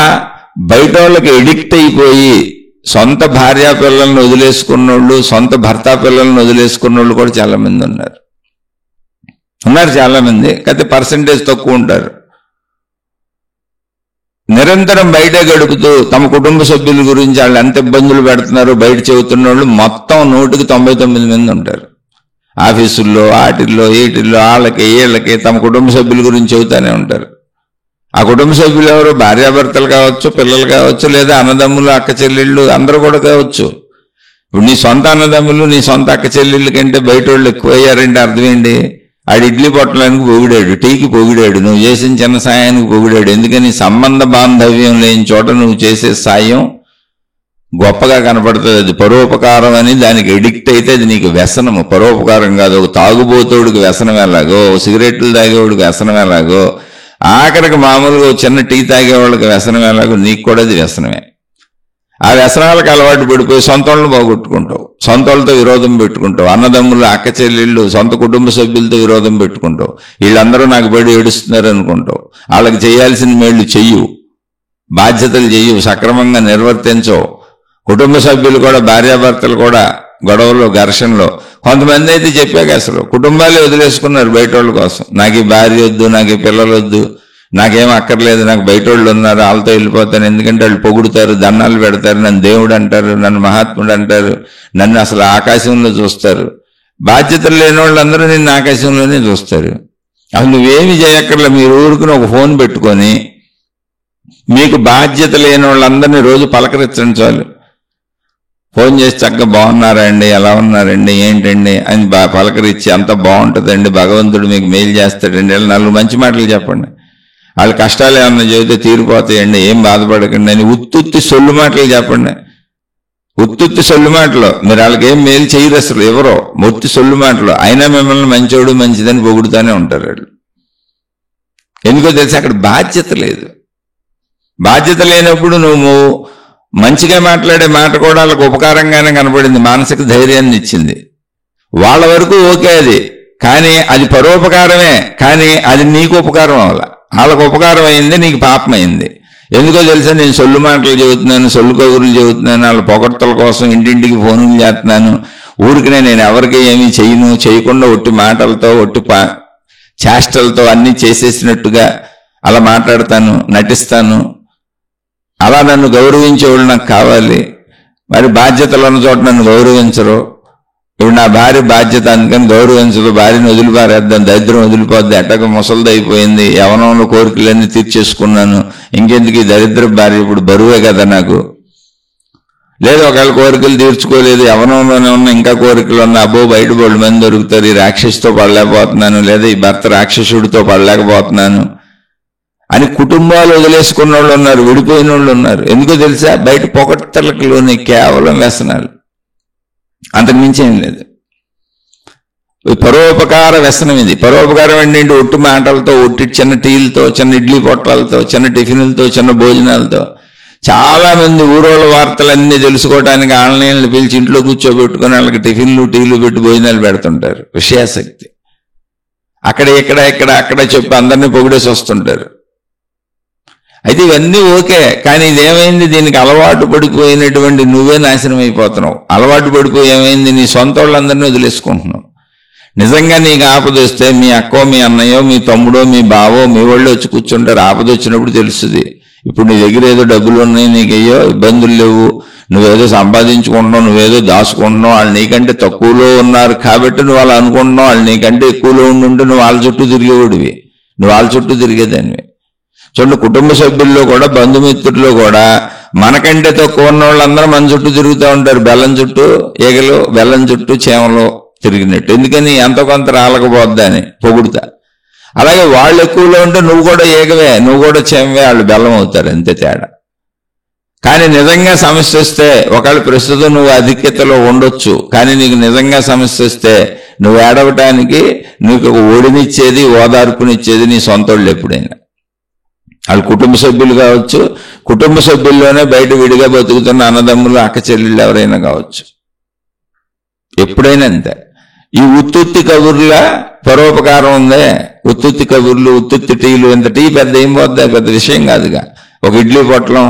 బయట వాళ్ళకి ఎడిక్ట్ అయిపోయి సొంత భార్యా పిల్లల్ని వదిలేసుకున్నోళ్ళు, సొంత భర్త పిల్లల్ని వదిలేసుకున్నోళ్ళు కూడా చాలా మంది ఉన్నారు చాలా మంది. కాకపోతే పర్సంటేజ్ తక్కువ ఉంటారు. నిరంతరం బయట గడుపుతూ తమ కుటుంబ సభ్యుల గురించి వాళ్ళు ఎంత ఇబ్బందులు పెడుతున్నారో బయట చెబుతున్న వాళ్ళు మొత్తం 199 మంది ఉంటారు. ఆఫీసుల్లో, ఆటిల్లో, వీటిల్లో వీళ్ళకి తమ కుటుంబ సభ్యుల గురించి చెబుతూనే ఉంటారు. ఆ కుటుంబ సభ్యులు ఎవరు? భార్యాభర్తలు కావచ్చు, పిల్లలు కావచ్చు, లేదా అన్నదమ్ములు, అక్క చెల్లెళ్ళు అందరూ కూడా కావచ్చు. ఇప్పుడు నీ సొంత అన్నదమ్ములు, నీ సొంత అక్క చెల్లెళ్ళ కంటే బయట వాళ్ళు ఎక్కువయ్యారంటే అర్థం ఏంటి? ఆడు ఇడ్లీ పొట్టడానికి పొగిడాడు, టీకి పొగిడాడు, నువ్వు చేసిన చిన్న సాయానికి పొగిడాడు. ఎందుకని? సంబంధ బాంధవ్యం లేని చోట నువ్వు చేసే సాయం గొప్పగా కనపడుతుంది. అది పరోపకారం అని దానికి ఎడిక్ట్ అయితే అది నీకు వ్యసనము, పరోపకారం కాదు. ఒక తాగుబోతోడికి వ్యసనం ఎలాగో, సిగరెట్లు తాగేవాడికి వ్యసనం ఎలాగో, ఆఖరికి మామూలుగా చిన్న టీ తాగేవాళ్ళకి వ్యసనం ఎలాగో నీకు కూడా అది వ్యసనమే. ఆ వ్యసనాలకు అలవాటు పడిపోయి సొంత వాళ్ళని పోగొట్టుకుంటావు, సొంత వాళ్ళతో విరోధం పెట్టుకుంటావు, అన్నదమ్ములు, అక్క చెల్లెళ్ళు, సొంత కుటుంబ సభ్యులతో విరోధం పెట్టుకుంటావు. వీళ్ళందరూ నాకు బడి ఏడుస్తున్నారు అనుకుంటావు. వాళ్ళకి చేయాల్సిన మేళ్లు చెయ్యవు, బాధ్యతలు చెయ్యవు, సక్రమంగా నిర్వర్తించవు. కుటుంబ సభ్యులు కూడా, భార్యాభర్తలు కూడా గొడవలు, ఘర్షణలో. కొంతమంది అయితే చెప్పాక అసలు కుటుంబాలే వదిలేసుకున్నారు బయట వాళ్ళ కోసం. నాకు ఈ భార్య వద్దు, నాకు ఈ పిల్లలు వద్దు, నాకేం అక్కర్లేదు, నాకు బయట వాళ్ళు ఉన్నారు, వాళ్ళతో వెళ్ళిపోతాను. ఎందుకంటే వాళ్ళు పొగుడుతారు, దండాలు పెడతారు, నన్ను దేవుడు అంటారు, నన్ను మహాత్ముడు అంటారు, నన్ను అసలు ఆకాశంలో చూస్తారు. బాధ్యతలు లేని వాళ్ళందరూ నిన్ను ఆకాశంలోనే చూస్తారు. అసలు నువ్వేమి చేయక్కర్లే, మీరు ఊరుకుని ఒక ఫోన్ పెట్టుకొని మీకు బాధ్యత లేని వాళ్ళందరినీ రోజు పలకరించండి చాలు. ఫోన్ చేసి చక్కగా బాగున్నారండి, ఎలా ఉన్నారండి, ఏంటండి అని పలకరించి అంత బాగుంటుందండి, భగవంతుడు మీకు మేలు చేస్తాడండి, ఇలా 4 మంచి మాటలు చెప్పండి. వాళ్ళ కష్టాలు ఏమన్నా చెబితే తీరిపోతాయండి, ఏం బాధపడకండి అని ఉత్తుత్తి సొల్లు మాటలు చెప్పండి. ఉత్తుత్తి సొల్లు మాటలు. మీరు వాళ్ళకి ఏం మేలు చేయరు, అసలు ఎవరో మొత్తి సొల్లు మాటలు. అయినా మిమ్మల్ని మంచోడు మంచిదని పొగుడుతూనే ఉంటారు వాళ్ళు. ఎందుకో తెలిసి అక్కడ బాధ్యత లేదు. బాధ్యత లేనప్పుడు నువ్వు మంచిగా మాట్లాడే మాట కూడా వాళ్ళకు ఉపకారంగానే కనపడింది, మానసిక ధైర్యాన్ని ఇచ్చింది. వాళ్ళ వరకు ఓకే అది, కానీ అది పరోపకారమే, కానీ అది నీకు ఉపకారం అవ్వాల. వాళ్ళకు ఉపకారం అయింది, నీకు పాపం అయింది. ఎందుకో తెలుసా, నేను సొల్లు మాటలు చెబుతున్నాను, సొల్లు కబుర్లు చెబుతున్నాను, వాళ్ళ పొగడ్తల కోసం ఇంటింటికి ఫోన్లు చేస్తున్నాను, ఊరికినే నేను ఎవరికి ఏమీ చేయను, చేయకుండా ఒట్టి మాటలతో ఒట్టి చేష్టలతో అన్నీ చేసేసినట్టుగా అలా మాట్లాడతాను, నటిస్తాను. అలా నన్ను గౌరవించేవాళ్ళు నాకు కావాలి. మరి బాధ్యతలు ఉన్న చోట నన్ను గౌరవించరు. ఇప్పుడు నా భార్య బాధ్యత, అందుకని గౌరవించదు, భార్యను వదిలిపారేద్దాం, దరిద్రం వదిలిపోద్ది, ఎట్టక ముసలిది అయిపోయింది, యవనంలో కోరికలన్నీ తీర్చేసుకున్నాను, ఇంకెందుకు ఈ దరిద్ర భార్య, ఇప్పుడు బరువే కదా నాకు. లేదు ఒకవేళ కోరికలు తీర్చుకోలేదు, యవనంలోనే ఉన్న ఇంకా కోరికలు ఉన్న, అబ్బో బయట బోళ్ళు మంది దొరుకుతారు, ఈ రాక్షసుతో పడలేకపోతున్నాను, లేదా ఈ భర్త రాక్షసుడితో పడలేకపోతున్నాను అని కుటుంబాలు వదిలేసుకున్న వాళ్ళు ఉన్నారు, విడిపోయిన వాళ్ళు ఉన్నారు. ఎందుకో తెలుసా, బయట పొగడ్తలలోని కేవలం వ్యసనాలు, అంతకుమించి ఏం లేదు. పరోపకార వ్యసనం ఇది. పరోపకారం ఏంటంటే ఒట్టి మాటలతో, ఒట్టి చిన్న టీలతో, చిన్న ఇడ్లీ పొట్లాలతో, చిన్న టిఫిన్లతో, చిన్న భోజనాలతో. చాలా మంది ఊరోళ్ళ వార్తలన్నీ తెలుసుకోవడానికి ఆన్లైన్లో పిలిచి ఇంట్లో కూర్చోబెట్టుకుని వాళ్ళకి టిఫిన్లు టీలు పెట్టి భోజనాలు పెడుతుంటారు. విషయాసక్తి. అక్కడ చెప్పి అందరినీ పొగిడేసి వస్తుంటారు. అయితే ఇవన్నీ ఓకే, కానీ ఇదేమైంది, దీనికి అలవాటు పడిపోయినటువంటి నువ్వే నాశనం అయిపోతున్నావు. అలవాటు పడిపోయి ఏమైంది, నీ సొంత వాళ్ళందరినీ వదిలేసుకుంటున్నావు. నిజంగా నీకు ఆపద వస్తే మీ అక్కో, మీ అన్నయ్యో, మీ తమ్ముడో, మీ బావో, మీ వాళ్ళు వచ్చి కూర్చుంటారు. ఆపద వచ్చినప్పుడు తెలుస్తుంది. ఇప్పుడు నీ దగ్గర ఏదో డబ్బులు ఉన్నాయి, నీకయ్యో ఇబ్బందులు లేవు, నువ్వేదో సంపాదించుకుంటున్నావు, నువ్వేదో దాచుకుంటున్నావు, వాళ్ళు నీకంటే తక్కువలో ఉన్నారు కాబట్టి నువ్వు అలా అనుకుంటున్నావు. వాళ్ళు నీకంటే ఎక్కువలో ఉండుంటే నువ్వు వాళ్ళ చుట్టూ తిరిగేవాడివి, నువ్వు వాళ్ళ చుట్టూ తిరిగేదానివి. చూడండి, కుటుంబ సభ్యుల్లో కూడా, బంధుమిత్రుల్లో కూడా మనకంటే తక్కువ ఉన్న వాళ్ళందరూ మన చుట్టూ తిరుగుతూ ఉంటారు. బెల్లం చుట్టూ ఈగలు, బెల్లం చుట్టూ చేమలు తిరిగినట్టు. ఎందుకని, ఎంతో కొంత రాలకపోద్దా అని పొగుడుతా. అలాగే వాళ్ళు ఎక్కువలో ఉంటే నువ్వు కూడా ఏగవే, నువ్వు కూడా చేమవే, వాళ్ళు బెల్లం అవుతారు, అంతే తేడా. కానీ నిజంగా సమస్య వస్తే, ఒకవేళ ప్రస్తుతం నువ్వు అధిక్యతలో ఉండొచ్చు, కానీ నీకు నిజంగా సమస్య వస్తే నువ్వు ఏడవటానికి నీకు ఒడినిచ్చేది, ఓదార్పునిచ్చేది నీ సొంతోళ్ళు. ఎప్పుడైనా వాళ్ళు కుటుంబ సభ్యులు కావచ్చు, కుటుంబ సభ్యుల్లోనే బయట విడిగా బతుకుతున్న అన్నదమ్ములు, అక్క చెల్లెళ్ళు ఎవరైనా కావచ్చు, ఎప్పుడైనా అంతే. ఈ ఉత్తుత్తి కబుర్ల పరోపకారం ఉందే, ఉత్తుత్తి కబుర్లు, ఉత్తుత్తి టీలు, ఇంత టీ పెద్ద ఏం పోద్దా, పెద్ద విషయం కాదుగా. ఒక ఇడ్లీ పొట్లం,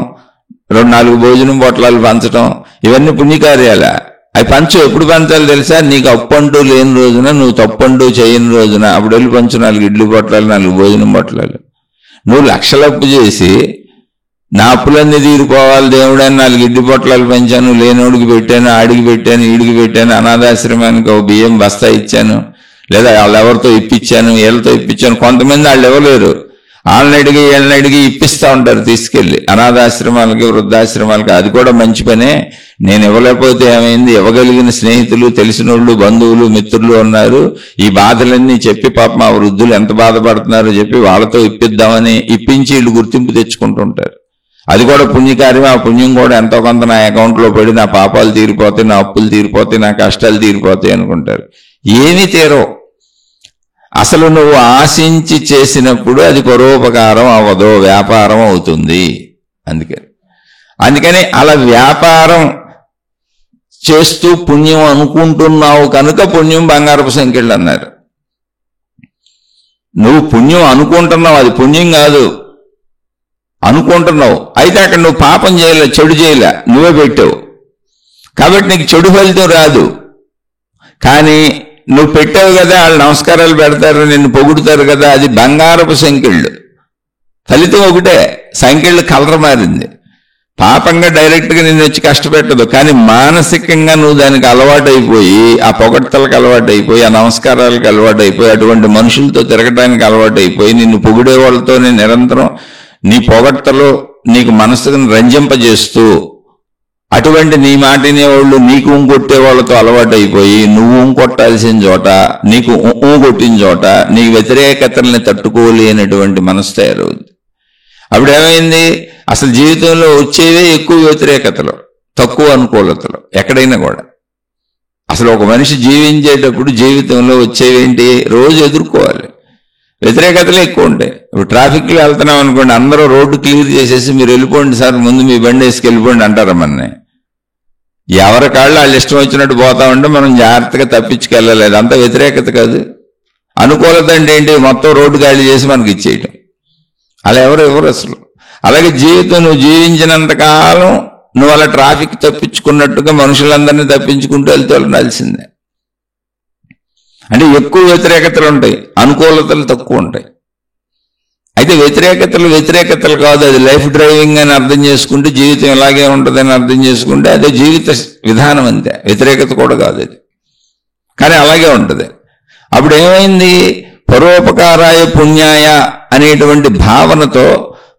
2-4 భోజనం పొట్లాలు పంచడం, ఇవన్నీ పుణ్యకార్యాల. అవి పంచు. ఎప్పుడు పంచాలి తెలుసా, నీకు అప్పంటూ లేని రోజున, నువ్వు తప్పంటూ చేయని రోజున అప్పుడు వెళ్ళి పంచు 4 ఇడ్లీ పొట్లాలు, 4 భోజనం పొట్లాలు. నువ్వు లక్షలప్పు చేసి నా అప్పులన్నీ తీరిపోవాలి దేవుడని 4 ఇడ్లీ పొట్లాలు పెంచాను, లేనోడికి పెట్టాను, ఆడికి పెట్టాను, ఈడికి పెట్టాను, అనాథాశ్రమానికి ఒక బియ్యం బస్తా ఇచ్చాను, లేదా వాళ్ళెవరితో ఇప్పించాను, వీళ్ళతో ఇప్పించాను. కొంతమంది వాళ్ళు ఇవ్వలేరు, వాళ్ళని అడిగి ఇప్పిస్తూ ఉంటారు తీసుకెళ్ళి అనాథాశ్రమాలకి, వృద్ధాశ్రమాలకి. అది కూడా మంచి పనే. నేను ఇవ్వలేకపోతే ఏమైంది, ఇవ్వగలిగిన స్నేహితులు, తెలిసినోళ్ళు, బంధువులు, మిత్రులు ఉన్నారు. ఈ బాధలన్నీ చెప్పి పాపం ఆ వృద్ధులు ఎంత బాధపడుతున్నారో చెప్పి వాళ్ళతో ఇప్పిద్దామని ఇప్పించి వీళ్ళు గుర్తింపు తెచ్చుకుంటుంటారు. అది కూడా పుణ్యకార్యం. ఆ పుణ్యం కూడా ఎంతో కొంత నా అకౌంట్లో పడి నా పాపాలు తీరిపోతాయి, నా అప్పులు తీరిపోతాయి, నా కష్టాలు తీరిపోతాయి అనుకుంటారు. ఏమీ తీరవు. అసలు నువ్వు ఆశించి చేసినప్పుడు అది పరోపకారం అవ్వదు, వ్యాపారం అవుతుంది. అందుకని అలా వ్యాపారం చేస్తూ పుణ్యం అనుకుంటున్నావు కనుక పుణ్యం బంగారపు సంఖ్యలు అన్నారు. నువ్వు పుణ్యం అనుకుంటున్నావు, అది పుణ్యం కాదు, అనుకుంటున్నావు. అయితే అక్కడ నువ్వు పాపం చేయలే, చెడు చేయలే, నువ్వే పెట్టావు కాబట్టి నీకు చెడు ఫలితం రాదు. కానీ నువ్వు పెట్టావు కదా, వాళ్ళు నమస్కారాలు పెడతారు, నిన్ను పొగుడుతారు కదా, అది బంగారపు సంఖ్యలు. ఫలితం ఒకటే, సంఖ్యలు కలర్ మారింది. పాపంగా డైరెక్ట్గా నిన్ను వచ్చి కష్టపెట్టదు, కానీ మానసికంగా నువ్వు దానికి అలవాటు అయిపోయి, ఆ పొగడ్తలకు అలవాటు అయిపోయి, ఆ నమస్కారాలకు అలవాటు అయిపోయి, అటువంటి మనుషులతో తిరగడానికి అలవాటు అయిపోయి, నిన్ను పొగిడే వాళ్ళతోనే నిరంతరం నీ పొగడ్తలో నీకు మనసును రంజింపజేస్తూ అటువంటి నీ మాటినే వాళ్ళు నీకు కొట్టే వాళ్ళతో అలవాటు అయిపోయి నువ్వు కొట్టాల్సిన చోట నీకు కొట్టిన చోట నీ వ్యతిరేకతల్ని తట్టుకోలేనటువంటి మనసు తయారవుద్ది. అప్పుడేమైంది, అసలు జీవితంలో వచ్చేవే ఎక్కువ వ్యతిరేకతలు, తక్కువ అనుకూలతలు. ఎక్కడైనా కూడా అసలు ఒక మనిషి జీవించేటప్పుడు జీవితంలో వచ్చేవేంటి, రోజు ఎదుర్కోవాలి. వ్యతిరేకతలు ఎక్కువ ఉంటాయి. ఇప్పుడు ట్రాఫిక్లో వెళ్తున్నాం అనుకోండి, అందరూ రోడ్డు క్లియర్ చేసేసి మీరు వెళ్ళిపోండి సార్, ముందు మీ బండి వేసుకు వెళ్ళిపోండి అంటారు. మనని ఎవరి కాళ్ళు వాళ్ళు ఇష్టం వచ్చినట్టు పోతా ఉంటే మనం జాగ్రత్తగా తప్పించుకెళ్ళలేదు. అంత వ్యతిరేకత కాదు. అనుకూలత అంటే ఏంటి, మొత్తం రోడ్డు ఖాళీ చేసి మనకి ఇచ్చేయటం. అలా ఎవరు అసలు. అలాగే జీవితం నువ్వు జీవించినంత కాలం నువ్వు అలా ట్రాఫిక్ తప్పించుకున్నట్టుగా మనుషులందరినీ తప్పించుకుంటూ వెళ్తూ ఉండాల్సిందే. అంటే ఎక్కువ వ్యతిరేకతలు ఉంటాయి, అనుకూలతలు తక్కువ ఉంటాయి. అయితే వ్యతిరేకతలు కాదు, అది లైఫ్ డ్రైవింగ్ అని అర్థం చేసుకుంటే, జీవితం ఇలాగే ఉంటుందని అర్థం చేసుకుంటే అదే జీవిత విధానం అంతే. వ్యతిరేకత కూడా కాదు అది, కానీ అలాగే ఉంటుంది. అప్పుడు ఏమైంది, పరోపకారాయ పుణ్యాయ అనేటువంటి భావనతో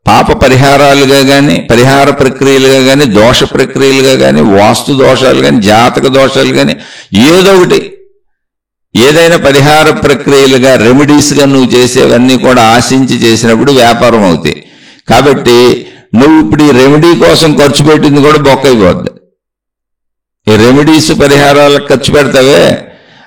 పాప పరిహారాలుగా కానీ, పరిహార ప్రక్రియలుగా కానీ, దోష ప్రక్రియలుగా కానీ, వాస్తు దోషాలు కానీ, జాతక దోషాలు కానీ, ఏదో ఒకటి ఏదైనా పరిహార ప్రక్రియలుగా రెమెడీస్గా నువ్వు చేసేవన్నీ కూడా ఆశించి చేసినప్పుడు వ్యాపారం అవుతాయి. కాబట్టి నువ్వు ఇప్పుడు ఈ రెమెడీ కోసం ఖర్చు పెట్టింది కూడా బొక్కైపోద్ది. ఈ రెమెడీస్ పరిహారాలకు ఖర్చు పెడతావే,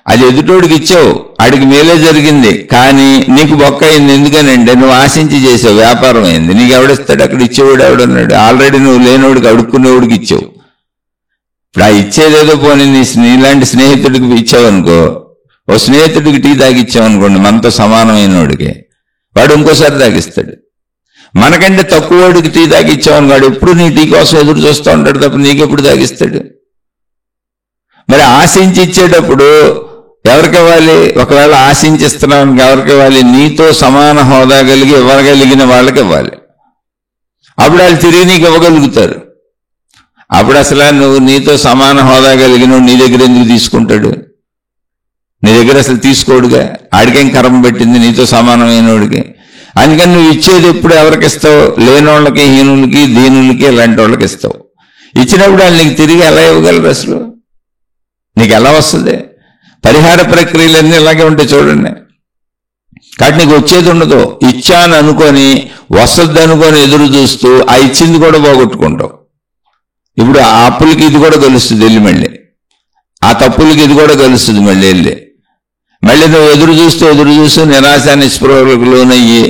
అది ఎదుటోడికి ఇచ్చావు, ఆడికి మేలే జరిగింది, కానీ నీకు బొక్క అయింది. ఎందుకనంటే నువ్వు ఆశించి చేసావు, వ్యాపారం అయింది. నీకు ఎవడిస్తాడు, అక్కడ ఇచ్చేవాడు ఎవడన్నాడు, ఆల్రెడీ నువ్వు లేనివాడికి అడుక్కునేవాడికి ఇచ్చావు. ఇప్పుడు ఆ ఇచ్చేదేదో పోనీ నీలాంటి స్నేహితుడికి ఇచ్చావనుకో, ఓ స్నేహితుడికి టీ తాగిచ్చామనుకోండి, మనతో సమానమైన వాడికి, వాడు ఇంకోసారి తాగిస్తాడు. మనకంటే తక్కువ వాడికి టీ తాగిచ్చామని వాడు ఎప్పుడు నీ టీ కోసం ఎదురు చూస్తూ ఉంటాడు తప్ప నీకెప్పుడు తాగిస్తాడు. మరి ఆశించి ఇచ్చేటప్పుడు ఎవరికి ఇవ్వాలి, ఒకవేళ ఆశించిస్తున్నావు ఎవరికి ఇవ్వాలి, నీతో సమాన హోదా కలిగి ఇవ్వగలిగిన వాళ్ళకి ఇవ్వాలి. అప్పుడు వాళ్ళు తిరిగి నీకు ఇవ్వగలుగుతారు. అప్పుడు అసలు నువ్వు నీతో సమాన హోదా కలిగిన నీ దగ్గర ఎందుకు తీసుకుంటాడు, నీ దగ్గర అసలు తీసుకోడుగా, ఆడికేం కర్మ పెట్టింది నీతో సమానమైన వాడికి. అందుకని నువ్వు ఇచ్చేది ఎప్పుడు ఎవరికి ఇస్తావు, లేనోళ్ళకి, హీనులకి, దీనులకి, ఇలాంటి వాళ్ళకి ఇస్తావు. ఇచ్చినప్పుడు వాళ్ళు నీకు తిరిగి ఎలా ఇవ్వగలరు, అసలు నీకు ఎలా వస్తుంది. పరిహార ప్రక్రియలన్నీ ఇలాగే ఉంటాయి చూడండి. కాబట్టి నీకు వచ్చేది ఉండదు. ఇచ్చాను అనుకొని వస్తుంది అనుకొని ఎదురు చూస్తూ ఆ ఇచ్చింది కూడా పోగొట్టుకుంటావు. ఇప్పుడు ఆ అప్పులకి ఇది కూడా కలుస్తుంది వెళ్ళి, మళ్ళీ ఆ తప్పులకి ఇది కూడా కలుస్తుంది మళ్ళీ నువ్వు ఎదురు చూస్తూ నిరాశ నిస్పృహలకు లోనయ్యి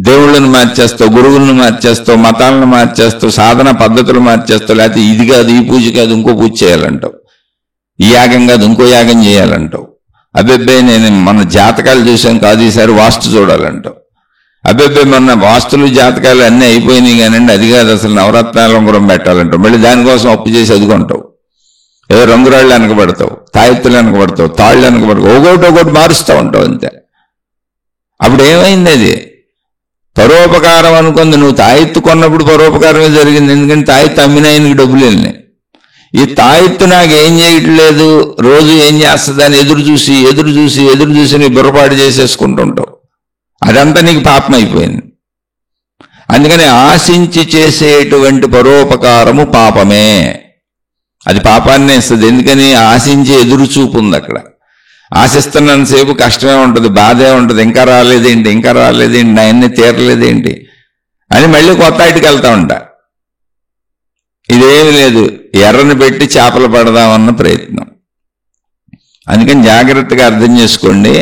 దేవుళ్ళను మార్చేస్తావు, గురువులను మార్చేస్తావు, మతాలను మార్చేస్తావు, సాధన పద్ధతులు మార్చేస్తావు. లేకపోతే ఇది కాదు, ఈ పూజ కాదు, ఇంకో పూజ చేయాలంటావు, ఈ యాగం కాదు, ఇంకో యాగం చేయాలంటావు. అబ్బెబ్బాయి నేను మన జాతకాలు చూసాను కాదు, ఈసారి వాస్తు చూడాలంటావు. అబ్బెబ్బాయి మొన్న వాస్తులు జాతకాలు అన్నీ అయిపోయినాయి కానండి, అది కాదు అసలు నవరత్నాలు ఉంగరం పెట్టాలంటావు. మళ్ళీ దానికోసం అప్పు చేసి అదుకుంటావు. ఏదో రంగురాళ్ళు వెనకబడతావు, తాయెత్తులు వెనకబడతావు, తాళ్ళు వెనకబడతావు, ఒకటి మారుస్తూ ఉంటావు అంతే. అప్పుడు ఏమైంది, అది పరోపకారం అనుకుంది. నువ్వు తాయెత్తు కొన్నప్పుడు పరోపకారమే జరిగింది, ఎందుకంటే తాయెత్తు అమ్మినాయనికి డబ్బులు వెళ్ళినాయి. ఈ తాయెత్తు నాకు ఏం చేయట్లేదు, రోజు ఏం చేస్తుంది అని ఎదురు చూసి నీ బుర్రపాటు చేసేసుకుంటుంటావు. అదంతా నీకు పాపం అయిపోయింది. అందుకని ఆశించి చేసేటువంటి పరోపకారము పాపమే, అది పాపాన్నే ఇస్తుంది. ఎందుకని ఆశించి ఎదురు చూపు ఉంది అక్కడ. ఆశిస్తున్నంతసేపు కష్టమే ఉంటుంది, బాధే ఉంటుంది, ఇంకా రాలేదేంటి నా అన్నీ తీరలేదేంటి అని మళ్ళీ కొత్త ఇంటికి వెళ్తా ఉంటా. ఇదేమి లేదు, ఎర్రని పెట్టి చేపలు పడదామన్న ప్రయత్నం. అందుకని జాగ్రత్తగా అర్థం చేసుకోండి.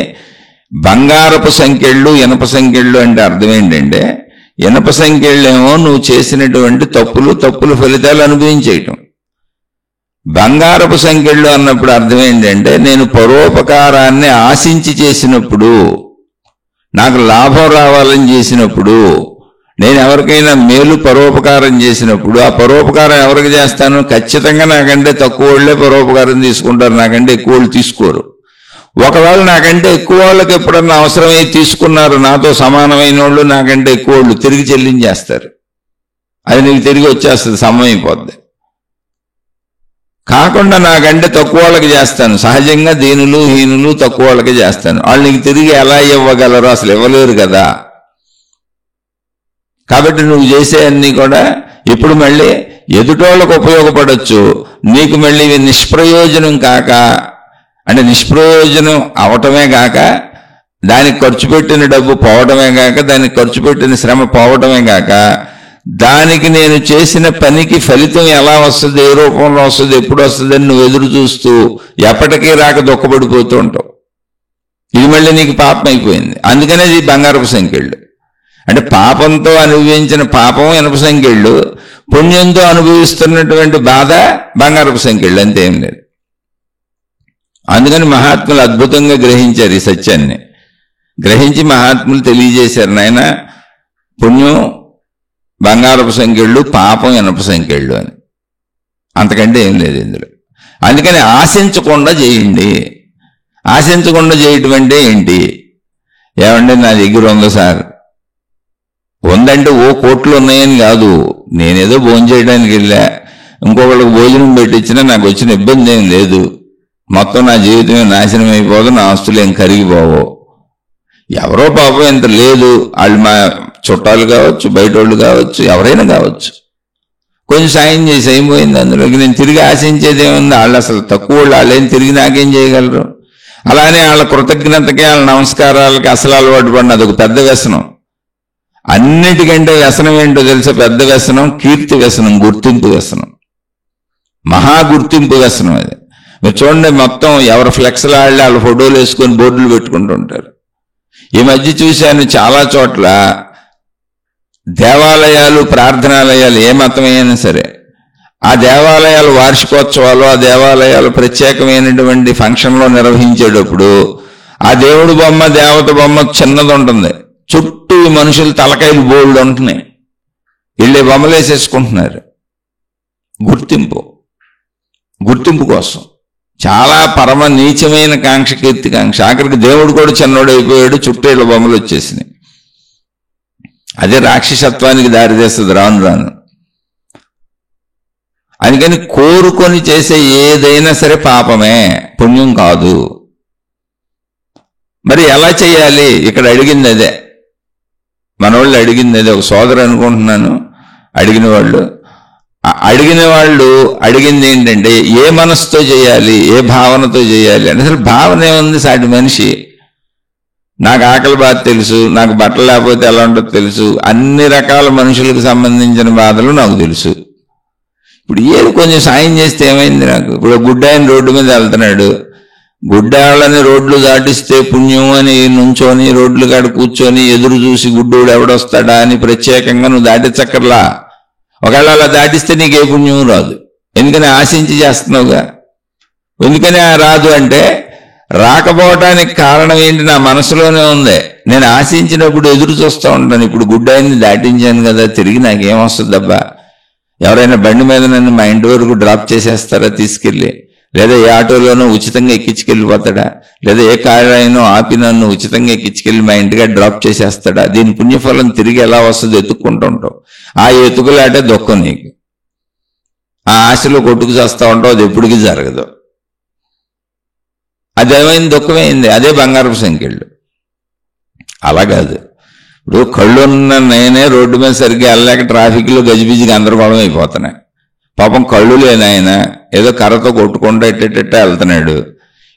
బంగారపు సంఖ్యళ్ళు, ఇనప సంఖ్యళ్ళు అంటే అర్థం ఏంటంటే, ఇనప సంఖ్యళ్ళేమో నువ్వు చేసినటువంటి తప్పులు ఫలితాలు అనుభవించేయటం. బంగారపు సంఖ్యళ్ళు అన్నప్పుడు అర్థం ఏంటంటే, నేను పరోపకారాన్ని ఆశించి చేసినప్పుడు, నాకు లాభం రావాలని చేసినప్పుడు, నేను ఎవరికైనా మేలు పరోపకారం చేసినప్పుడు, ఆ పరోపకారం ఎవరికి చేస్తాను, ఖచ్చితంగా నాకంటే తక్కువ వాళ్ళే పరోపకారం తీసుకుంటారు, నాకంటే ఎక్కువ వాళ్ళు తీసుకోరు. ఒకవేళ నాకంటే ఎక్కువ వాళ్ళకి ఎప్పుడన్నా అవసరమై తీసుకున్నారు, నాతో సమానమైన వాళ్ళు నాకంటే ఎక్కువ వాళ్ళు తిరిగి చెల్లించేస్తారు. అది నీకు తిరిగి వచ్చేస్తుంది, సమయం అయిపోద్ది. కాకుండా నాకంటే తక్కువ వాళ్ళకి చేస్తాను, సహజంగా దీనులు హీనులు తక్కువ వాళ్ళకి చేస్తాను, వాళ్ళు నీకు తిరిగి ఎలా ఇవ్వగలరు, అసలు ఇవ్వలేరు కదా. కాబట్టి నువ్వు చేసే అన్నీ కూడా ఇప్పుడు మళ్ళీ ఎదుటోళ్ళకు ఉపయోగపడవచ్చు, నీకు మళ్ళీ ఇవి నిష్ప్రయోజనం కాక, అంటే నిష్ప్రయోజనం అవటమే కాక, దానికి ఖర్చు పెట్టిన డబ్బు పోవటమే కాక, దానికి ఖర్చు పెట్టిన శ్రమ పోవటమే కాక, దానికి నేను చేసిన పనికి ఫలితం ఎలా వస్తుంది, ఏ రూపంలో వస్తుంది, ఎప్పుడు వస్తుంది అని నువ్వు ఎదురు చూస్తూ ఎప్పటికీ రాక దుఃఖపడిపోతూ ఉంటావు. ఇది మళ్ళీ నీకు పాపం అయిపోయింది. అందుకనే ఇది బంగారపు సంఖ్యళ్ళు. అంటే పాపంతో అనుభవించిన పాపం ఇనప సంఖ్యళ్ళు, పుణ్యంతో అనుభవిస్తున్నటువంటి బాధ బంగారపు సంఖ్యళ్ళు, అంతే ఏం లేదు. అందుకని మహాత్ములు అద్భుతంగా గ్రహించారు ఈ సత్యాన్ని. గ్రహించి మహాత్ములు తెలియజేశారు, నాయన పుణ్యం బంగారపు సంఖ్యళ్ళు, పాపం ఇనప సంఖ్యళ్ళు అని. అంతకంటే ఏం లేదు ఇందులో. అందుకని ఆశించకుండా చేయండి. ఆశించకుండా చేయటం అంటే ఏంటి? ఏమంటే నా దగ్గర ఉంది సార్, ఉందంటే ఓ కోట్లు ఉన్నాయని కాదు. నేనేదో భోజనం చేయడానికి వెళ్ళా, ఇంకొకళ్ళకి భోజనం పెట్టించినా నాకు వచ్చిన ఇబ్బంది ఏం లేదు. మొత్తం నా జీవితమే నాశనం అయిపోదు, నా ఆస్తులు ఏం కరిగిపోవు. ఎవరో పాపం ఎంత లేదు, వాళ్ళు మా చుట్టాలు కావచ్చు, బయట వాళ్ళు కావచ్చు, ఎవరైనా కావచ్చు, కొంచెం సాయం చేసి అయిపోయింది. అందులోకి నేను తిరిగి ఆశించేది ఏముంది? వాళ్ళు అసలు తక్కువ వాళ్ళు, వాళ్ళేం తిరిగి నాకేం చేయగలరు? అలానే వాళ్ళ కృతజ్ఞతకి, వాళ్ళ నమస్కారాలకి అసలు అలవాటు పడిన అదొక పెద్ద వ్యసనం. అన్నిటికంటే వ్యసనం ఏంటో తెలుసా? పెద్ద వ్యసనం కీర్తి వ్యసనం, గుర్తింపు వ్యసనం, మహా గుర్తింపు వ్యసనం అది. మీరు చూడండి, మొత్తం ఎవరు ఫ్లెక్స్లు ఆడి వాళ్ళ ఫోటోలు వేసుకొని బోర్డులు పెట్టుకుంటూ ఉంటారు. ఈ మధ్య చూశాను చాలా చోట్ల దేవాలయాలు, ప్రార్థనాలయాలు, ఏ మతమైనా సరే, ఆ దేవాలయాలు వార్షికోత్సవాలు, ఆ దేవాలయాలు ప్రత్యేకమైనటువంటి ఫంక్షన్లో నిర్వహించేటప్పుడు ఆ దేవుడు బొమ్మ, దేవత బొమ్మ చిన్నది ఉంటుంది, చుట్టూ మనుషులు తలకాయలు బోల్డ్ ఉంటున్నాయి, వీళ్ళే బొమ్మలు వేసేసుకుంటున్నారు. గుర్తింపు కోసం చాలా పరమ నీచమైన కాంక్ష, కీర్తి కాంక్ష. ఆఖరికి దేవుడు కూడా చిన్నోడు అయిపోయాడు, చుట్టూ వీళ్ళ బొమ్మలు వచ్చేసినాయి. అదే రాక్షసత్వానికి దారితీస్తుంది రాను రాను. అందుకని కోరుకొని చేసే ఏదైనా సరే పాపమే, పుణ్యం కాదు. మరి ఎలా చేయాలి? ఇక్కడ అడిగింది అదే, మనోళ్ళు అడిగింది అదే. ఒక సోదరు అనుకుంటున్నాను అడిగిన వాళ్ళు అడిగింది ఏంటంటే, ఏ మనసుతో చేయాలి, ఏ భావనతో చేయాలి అంటే. అసలు భావన ఏముంది? సాటి మనిషి, నాకు ఆకలి బాధ తెలుసు, నాకు బట్టలు లేకపోతే ఎలా ఉంటుందో తెలుసు, అన్ని రకాల మనుషులకు సంబంధించిన బాధలు నాకు తెలుసు. ఇప్పుడు ఏది కొంచెం సాయం చేస్తే ఏమైంది నాకు? ఇప్పుడు గుడ్డాయన రోడ్డు మీద వెళ్తున్నాడు, గుడ్డాళ్ళని రోడ్లు దాటిస్తే పుణ్యం అని నుంచొని రోడ్లు కాడ కూర్చొని ఎదురు చూసి గుడ్డోడు ఎవడొస్తాడా అని ప్రత్యేకంగా నువ్వు దాటించక్కర్లా. ఒకవేళ అలా దాటిస్తే నీకే పుణ్యం రాదు. ఎందుకని ఆశించి చేస్తున్నావుగా. ఎందుకని రాదు అంటే, రాకపోవటానికి కారణం ఏంటి? నా మనసులోనే ఉంది. నేను ఆశించినప్పుడు ఎదురు చూస్తూ ఉంటాను. ఇప్పుడు గుడ్డాయిని దాటించాను కదా, తిరిగి నాకేమొస్తుందబ్బా? ఎవరైనా బండి మీద నన్ను మా ఇంటి వరకు డ్రాప్ చేసేస్తారా తీసుకెళ్ళి? లేదా ఏ ఆటోలోనో ఉచితంగా ఎక్కించుకెళ్ళిపోతాడా? లేదా ఏ కారు అయినో ఆపి నన్ను ఉచితంగా ఎక్కించుకెళ్ళి మా ఇంటిగా డ్రాప్ చేసేస్తాడా? దీని పుణ్యఫలం తిరిగి ఎలా వస్తుందో ఎత్తుక్కుంటూ ఉంటావు. ఆ ఎత్తుకులాటే దుఃఖం నీకు. ఆ ఆశలో కొట్టుకు చేస్తూ ఉంటావు, అది ఎప్పటికీ జరగదు. అదేమైంది? దుఃఖమైంది. అదే బంగారపు సంఖ్యళ్ళు. అలా కాదు. ఇప్పుడు కళ్ళున్న నేనే రోడ్డు మీద సరిగ్గా వెళ్ళలేక ట్రాఫిక్లో గజిబిజిగా గందరగోళం అయిపోతున్నాయి. పాపం కళ్ళు లేని ఆయన ఏదో కర్రతో కొట్టుకుంటూ ఎట్టెట్ట వెళ్తున్నాడు.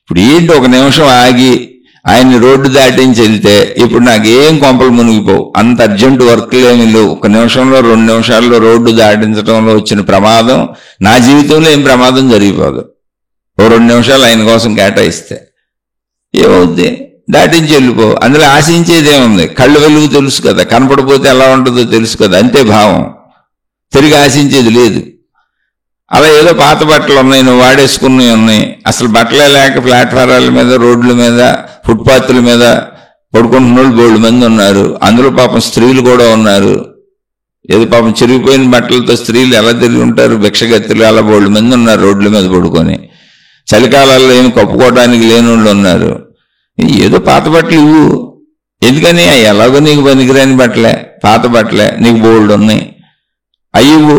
ఇప్పుడు ఏంటి, ఒక నిమిషం ఆగి ఆయన్ని రోడ్డు దాటించి వెళ్తే ఇప్పుడు నాకేం కొంపలు మునిగిపోవు, అంత అర్జెంట్ వర్క్లు ఏమి లేవు. ఒక నిమిషంలో 2 నిమిషాల్లో రోడ్డు దాటించడంలో వచ్చిన ప్రమాదం నా జీవితంలో ఏం ప్రమాదం జరిగిపోదు. ఓ 2 నిమిషాలు ఆయన కోసం కేటాయిస్తే ఏమవుద్ది? దాటించి వెళ్ళిపో. అందులో ఆశించేది ఏముంది? కళ్ళు వెలుగు తెలుసు కదా, కనపడిపోతే ఎలా ఉంటుందో తెలుసు కదా, అంతే భావం. తిరిగి ఆశించేది లేదు. అలా ఏదో పాత బట్టలు ఉన్నాయి, నువ్వు వాడేసుకున్నవి ఉన్నాయి, అసలు బట్టలే లేక ప్లాట్ఫారాల మీద, రోడ్ల మీద, ఫుట్పాత్ల మీద పడుకుంటున్న వాళ్ళు బోల్డ్ మంది ఉన్నారు. అందులో పాపం స్త్రీలు కూడా ఉన్నారు. ఏదో పాపం చిరిగిపోయిన బట్టలతో స్త్రీలు ఎలా తిరిగి ఉంటారు? భిక్షగత్తులు అలా బోల్డ్ మంది ఉన్నారు రోడ్ల మీద పడుకొని. చలికాలాల్లో ఏమి కప్పుకోవడానికి లేని వాళ్ళు ఉన్నారు. ఏదో పాత బట్టలు ఇవ్వు. ఎందుకని? ఎలాగో నీకు పనికిరాని బట్టలే, పాత బట్టలే, నీకు బోల్డ్ ఉన్నాయి, అయ్యివ్వు.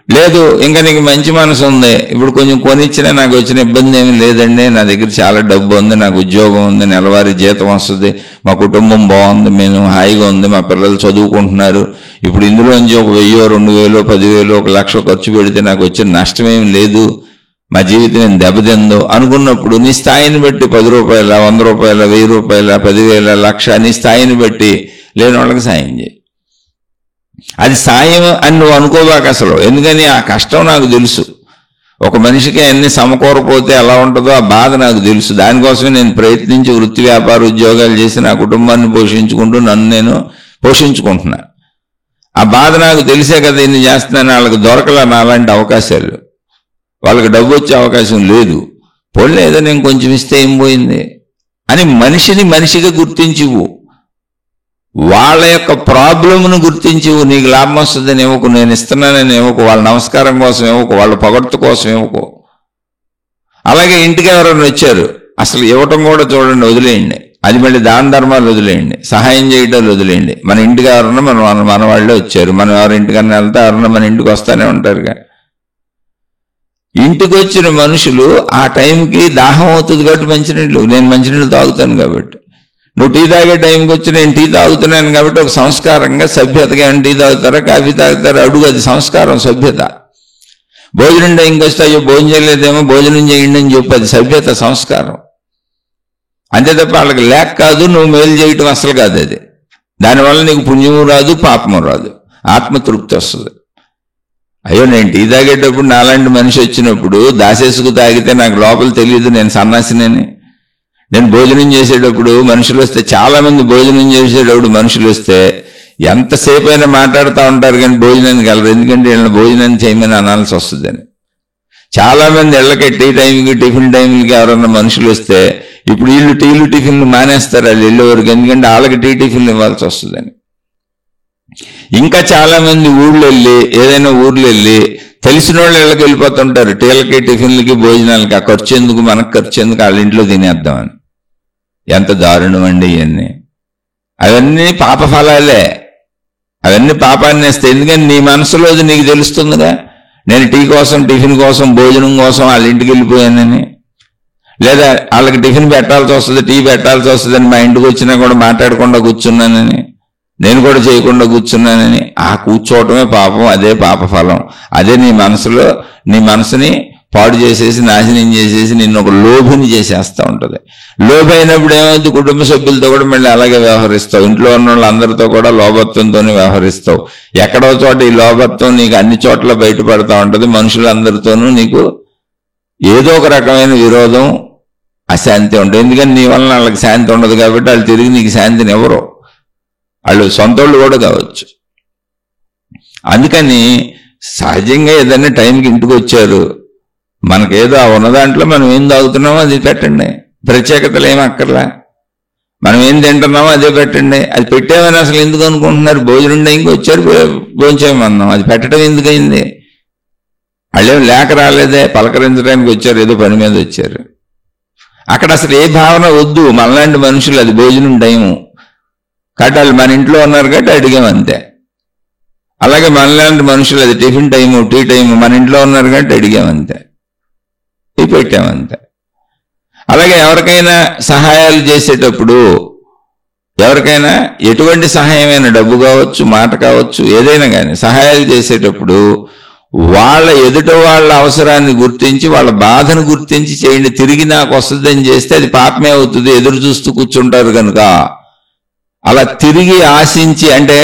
లేదు ఇంకా నీకు మంచి మనసు ఉంది, ఇప్పుడు కొంచెం కొనిచ్చినా నాకు వచ్చిన ఇబ్బంది ఏమి లేదండి, నా దగ్గర చాలా డబ్బు ఉంది, నాకు ఉద్యోగం ఉంది, నెలవారీ జీతం వస్తుంది, మా కుటుంబం బాగుంది, మేము హాయిగా ఉంది, మా పిల్లలు చదువుకుంటున్నారు, ఇప్పుడు ఇందులోంచి ఒక 1000, 2000, 10,000, 1,00,000 ఖర్చు పెడితే నాకు వచ్చిన నష్టం ఏమి లేదు, మా జీవితం ఏం దెబ్బతిందో అనుకున్నప్పుడు నీ స్థాయిని బట్టి 10 రూపాయల, 100 రూపాయల, 1000 రూపాయల, 10,000, 1,00,000 నీ స్థాయిని బట్టి లేని వాళ్ళకి సాయం చేయి. అది సాయం అని నువ్వు అనుకోబాక అసలు. ఎందుకని ఆ కష్టం నాకు తెలుసు. ఒక మనిషికి అన్ని సమకూరపోతే ఎలా ఉంటుందో ఆ బాధ నాకు తెలుసు. దానికోసమే నేను ప్రయత్నించి వృత్తి వ్యాపార ఉద్యోగాలు చేసి నా కుటుంబాన్ని పోషించుకుంటూ నన్ను నేను పోషించుకుంటున్నా. ఆ బాధ నాకు తెలిసే కదా ఇన్ని చేస్తున్నాను. వాళ్ళకి దొరకలా నాలాంటి అవకాశాలు, వాళ్ళకి డబ్బు వచ్చే అవకాశం లేదు. పోలే ఏదో నేను కొంచెం ఇస్తే ఏం పోయింది అని మనిషిని మనిషిగా గుర్తించివు, వాళ్ళ యొక్క ప్రాబ్లంను గుర్తించివు. నీకు లాభం వస్తుందని ఇవ్వకు, నేను ఇస్తున్నానని ఇవ్వకు, వాళ్ళ నమస్కారం కోసం ఇవ్వకు, వాళ్ళ పొగడ్త కోసం ఇవ్వకు. అలాగే ఇంటికి ఎవరైనా వచ్చారు, అసలు ఇవ్వటం కూడా చూడండి, వదిలేయండి. అది మళ్ళీ దాన ధర్మాలు వదిలేయండి, సహాయం చేయటాలు వదిలేయండి. మన ఇంటికి ఎవరన్నా మన వాళ్ళే వచ్చారు, మనం ఎవరి ఇంటికన్నా వెళ్తే ఎవరన్నా మన ఇంటికి వస్తూనే ఉంటారుగా. ఇంటికి వచ్చిన మనుషులు ఆ టైంకి దాహం అవుతుంది కాబట్టి మంచినీళ్ళు, నేను మంచినీళ్ళు తాగుతాను కాబట్టి, నువ్వు టీ తాగే టైంకి వచ్చి నేను టీ తాగుతున్నాను కాబట్టి ఒక సంస్కారంగా సభ్యతగా టీ తాగుతారా, కాఫీ తాగుతారా అడుగు, అది సంస్కారం, సభ్యత. భోజనం టైంకి వస్తే అయ్యో భోజనం చేయలేదేమో భోజనం చేయండి అని చెప్పి అది సభ్యత, సంస్కారం. అంతే తప్ప వాళ్ళకి లేక కాదు, నువ్వు మేలు చేయటం అసలు కాదు. అది దానివల్ల నీకు పుణ్యము రాదు, పాపము రాదు, ఆత్మతృప్తి వస్తుంది. అయ్యో నేను టీ తాగేటప్పుడు నాలాంటి మనిషి వచ్చినప్పుడు దాసేసుకు తాగితే నాకు లోపల తెలియదు నేను సన్నాసినని. నేను భోజనం చేసేటప్పుడు మనుషులు వస్తే, చాలా మంది భోజనం చేసేటప్పుడు మనుషులు వస్తే ఎంతసేపు అయినా మాట్లాడుతూ ఉంటారు కానీ భోజనానికి వెళ్ళరు. ఎందుకంటే వీళ్ళని భోజనాన్ని చేయమని అనాల్సి వస్తుందని. చాలా మంది ఇళ్ళకి టీ టైంకి టిఫిన్ టైంకి ఎవరన్నా మనుషులు వస్తే ఇప్పుడు వీళ్ళు టీలు టిఫిన్లు మానేస్తారు వాళ్ళు వెళ్ళేవరకు, ఎందుకంటే వాళ్ళకి టీ టిఫిన్లు ఇవ్వాల్సి వస్తుందని. ఇంకా చాలా మంది ఊళ్ళో వెళ్ళి, ఏదైనా ఊర్లో వెళ్ళి తెలిసిన వాళ్ళు ఇళ్ళకి వెళ్ళిపోతుంటారు, టీలకి టిఫిన్లకి భోజనాలకి. ఆ ఖర్చు ఎందుకు, మనకు ఖర్చు ఎందుకు, వాళ్ళ ఇంట్లో తినేద్దామని. ఎంత దారుణం అండి ఇవన్నీ. అవన్నీ పాప ఫలాలే, అవన్నీ పాపాన్ని వేస్తాయి. ఎందుకని నీ మనసులో నీకు తెలుస్తుందిగా, నేను టీ కోసం, టిఫిన్ కోసం, భోజనం కోసం వాళ్ళ ఇంటికి వెళ్ళిపోయానని, లేదా వాళ్ళకి టిఫిన్ పెట్టాల్సి వస్తుంది, టీ పెట్టాల్సి వస్తుందని మా ఇంటికి వచ్చినా కూడా మాట్లాడకుండా కూర్చున్నానని, నేను కూడా చేయకుండా కూర్చున్నానని. ఆ కూర్చోవటమే పాపం, అదే పాప ఫలం. అదే నీ మనసులో నీ మనసుని పాడు చేసేసి నాశనం చేసేసి నిన్ను ఒక లోభిని చేసేస్తూ ఉంటుంది. లోభి అయినప్పుడు ఏమైంది, కుటుంబ సభ్యులతో కూడా మళ్ళీ అలాగే వ్యవహరిస్తావు, ఇంట్లో ఉన్న వాళ్ళందరితో కూడా లోభత్వంతోనే వ్యవహరిస్తావు. ఎక్కడో చోట ఈ లోభత్వం నీకు అన్ని చోట్ల బయటపడతా ఉంటుంది. మనుషులందరితోనూ నీకు ఏదో ఒక రకమైన విరోధం, అశాంతి ఉంటుంది. ఎందుకని నీ వలన వాళ్ళకి శాంతి ఉండదు కాబట్టి వాళ్ళు తిరిగి నీకు శాంతిని ఎవరో, వాళ్ళు సొంతోళ్ళు కూడా కావచ్చు. అందుకని సహజంగా ఏదైనా టైంకి ఇంటికి వచ్చారు, మనకేదో ఉన్న దాంట్లో మనం ఏం తాగుతున్నామో అది పెట్టండి, ప్రత్యేకతలు ఏమి అక్కర్లా. మనం ఏం తింటున్నామో అదే పెట్టండి. అది పెట్టామని అసలు ఎందుకు అనుకుంటున్నారు? భోజనం టైంకి వచ్చారు, భోంచేయమన్నాం, అది పెట్టడం ఎందుకయింది? వాళ్ళేం లేక రాలేదే, పలకరించడానికి వచ్చారు, ఏదో పని మీద వచ్చారు. అక్కడ అసలు ఏ భావన వద్దు. మనలాంటి మనుషులు అది భోజనం టైము కాబట్టి వాళ్ళు మన ఇంట్లో ఉన్నారు కాబట్టి అడిగామంతే. అలాగే మనలాంటి మనుషులు అది టిఫిన్ టైము, టీ టైము, మన ఇంట్లో ఉన్నారు కాబట్టి అడిగామంతే, టీ పెట్టామంతే. అలాగే ఎవరికైనా సహాయాలు చేసేటప్పుడు, ఎవరికైనా ఎటువంటి సహాయమైన, డబ్బు కావచ్చు, మాట కావచ్చు, ఏదైనా కానీ సహాయాలు చేసేటప్పుడు వాళ్ళ ఎదుట వాళ్ళ అవసరాన్ని గుర్తించి, వాళ్ళ బాధను గుర్తించి చేయండి. తిరిగి నాకు వస్తుందని చేస్తే అది పాపమే అవుతుంది. ఎదురు చూస్తూ కూర్చుంటారు కనుక అలా తిరిగి ఆశించి, అంటే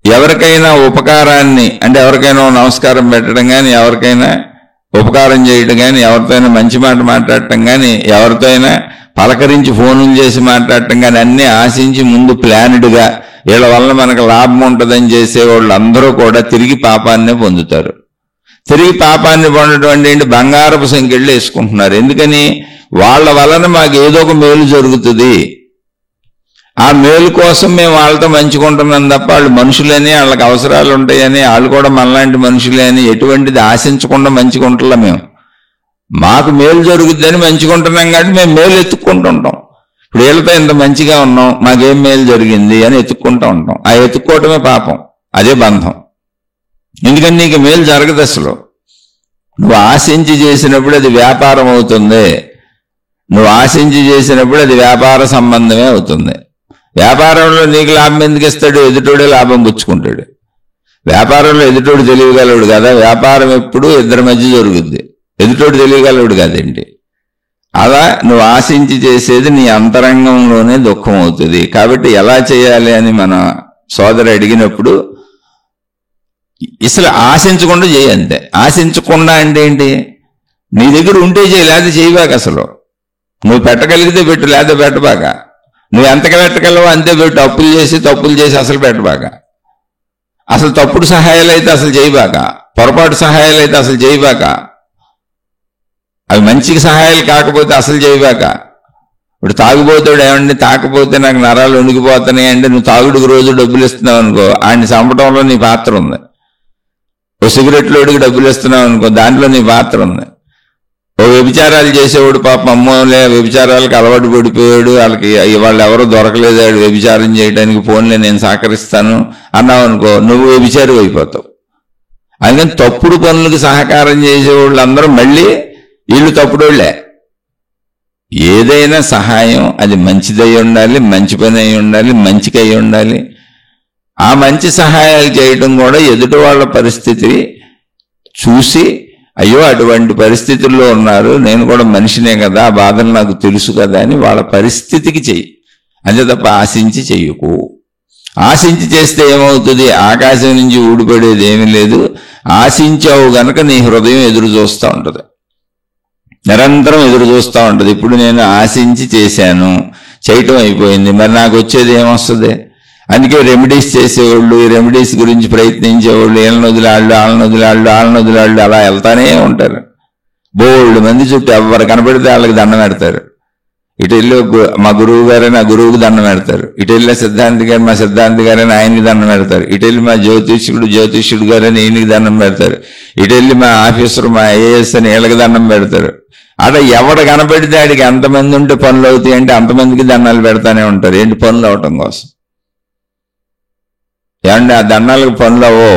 ఎవరికైనా ఉపకారాన్ని, అంటే ఎవరికైనా నమస్కారం పెట్టడం కానీ, ఎవరికైనా ఉపకారం చేయడం కానీ, ఎవరితోనైనా మంచి మాట మాట్లాడటం కానీ, ఎవరితో అయినా పలకరించి ఫోన్లు చేసి మాట్లాడటం కానీ, అన్నీ ఆశించి ముందు ప్లాన్డ్గా వీళ్ళ వల్ల మనకు లాభం ఉంటుందని చేసేవాళ్ళు అందరూ కూడా తిరిగి పాపాన్నే పొందుతారు. తిరిగి పాపాన్ని పొందడం అంటే ఏంటి? బంగారపు సంఖ్యలు వేసుకుంటున్నారు. ఎందుకని? వాళ్ళ వలన మాకు ఏదో ఒక మేలు జరుగుతుంది, ఆ మేలు కోసం మేము వాళ్ళతో మంచుకుంటున్నాం తప్ప వాళ్ళు మనుషులని, వాళ్ళకి అవసరాలు ఉంటాయని, వాళ్ళు కూడా మనలాంటి మనుషులే అని ఎటువంటిది ఆశించకుండా మంచుకుంటున్నాం. మేము మాకు మేలు జరుగుతుందని మంచుకుంటున్నాం కాబట్టి మేము మేలు ఎత్తుక్కుంటుంటాం. ఇప్పుడు వీళ్ళతో ఇంత మంచిగా ఉన్నాం, మాకేం మేలు జరిగింది అని ఎత్తుక్కుంటూ ఉంటాం. ఆ ఎత్తుక్కోవటమే పాపం, అదే బంధం. ఎందుకని నీకు మేలు జరగదు అసలు. నువ్వు ఆశించి చేసినప్పుడు అది వ్యాపారం అవుతుంది. నువ్వు ఆశించి చేసినప్పుడు అది వ్యాపార సంబంధమే అవుతుంది. వ్యాపారంలో నీకు లాభం ఎందుకు ఇస్తాడు? ఎదుటోడే లాభం పుచ్చుకుంటాడు. వ్యాపారంలో ఎదుటోడు తెలియగలడు కదా. వ్యాపారం ఎప్పుడు ఇద్దరి మధ్య జరుగుద్ది, ఎదుటోడు తెలియగలడు కదేంటి. అలా నువ్వు ఆశించి చేసేది నీ అంతరంగంలోనే దుఃఖం అవుతుంది. కాబట్టి ఎలా చేయాలి అని మన సోదరు అడిగినప్పుడు అసలు ఆశించకుండా చేయంతే. ఆశించకుండా అంటే ఏంటి? నీ దగ్గర ఉంటే చేయి, లేకపోతే చేయబాక. అసలు నువ్వు పెట్టగలిగితే పెట్టు, లేకపోతే పెట్టబాక. నువ్వు ఎంతగా పెట్టగలవో అంతే పెట్టు. అప్పులు చేసి అసలు పెట్టబాక. అసలు తప్పుడు సహాయాలు అయితే అసలు చేయబాక. పొరపాటు సహాయాలు అయితే అసలు చేయబాక. అవి మంచికి సహాయాలు కాకపోతే అసలు చేయబాక. ఇప్పుడు తాగుబోతాడు ఏమండి, తాకపోతే నాకు నరాలు వణికిపోతున్నాయి అంటే నువ్వు తాగుడికి రోజు డబ్బులు ఇస్తున్నావు అనుకో, ఆయన్ని చంపడంలో నీ పాత్ర ఉంది. ఓ సిగరెట్ లోడికి డబ్బులు ఇస్తున్నావు అనుకో, దాంట్లో నీ పాత్ర ఉంది. ఓ వ్యభిచారాలు చేసేవాడు పాపం అమ్మోలే వ్యభిచారాలకు అలవాటు పడిపోయాడు, వాళ్ళకి వాళ్ళు ఎవరో దొరకలేదు వాడు వ్యభిచారం చేయడానికి, ఫోన్లే నేను సహకరిస్తాను అన్నావు అనుకో, నువ్వు వ్యభిచారం అయిపోతావు. అందుకని తప్పుడు పనులకు సహకారం చేసేవాళ్ళు అందరూ మళ్ళీ వీళ్ళు తప్పుడోళ్లే. ఏదైనా సహాయం అది మంచిదై ఉండాలి, మంచి పని అయి ఉండాలి, మంచికి అయి ఉండాలి. ఆ మంచి సహాయాలు చేయటం కూడా ఎదుటి వాళ్ళ పరిస్థితి చూసి అయ్యో అటువంటి పరిస్థితుల్లో ఉన్నారు, నేను కూడా మనిషినే కదా, ఆ బాధలు నాకు తెలుసు కదా అని వాళ్ళ పరిస్థితికి చెయ్యి. అంతే తప్ప ఆశించి చెయ్యకు. ఆశించి చేస్తే ఏమవుతుంది? ఆకాశం నుంచి ఊడిపడేది ఏమీ లేదు. ఆశించావు గనక నీ హృదయం ఎదురు చూస్తూ ఉంటుంది, నిరంతరం ఎదురు చూస్తూ ఉంటుంది. ఇప్పుడు నేను ఆశించి చేశాను, చేయటం అయిపోయింది, మరి నాకు వచ్చేది ఏమొస్తుంది? అందుకే రెమెడీస్ చేసేవాళ్ళు, ఈ రెమెడీస్ గురించి ప్రయత్నించేవాళ్ళు వీళ్ళని వదిలాళ్ళు అలా వెళ్తానే ఉంటారు. బోల్డ్ మంది చుట్టూ ఎవరు కనపడితే వాళ్ళకి దండం పెడతారు. ఇటు వెళ్ళి మా గురువు గారని ఆ గురువుకి దండం పెడతారు. ఇటు వెళ్ళి సిద్ధాంతి గారు మా సిద్ధాంతి గారని ఆయనకి దండం పెడతారు. ఇటు వెళ్ళి మా జ్యోతిష్యుడు గారని ఈయనకి దండం పెడతారు. ఇటు వెళ్ళి మా ఆఫీసర్ మా ఐఏఎస్ అని వీళ్ళకి దండం పెడతారు. అలా ఎవడు కనపడితే ఆడికి ఎంతమంది ఉంటే పనులు అవుతాయి అంటే అంతమందికి దండాలు పెడతానే ఉంటారు. ఏంటి? పనులు అవటం కోసం. ఏమంటే ఆ దండాలకు పనులు అవో.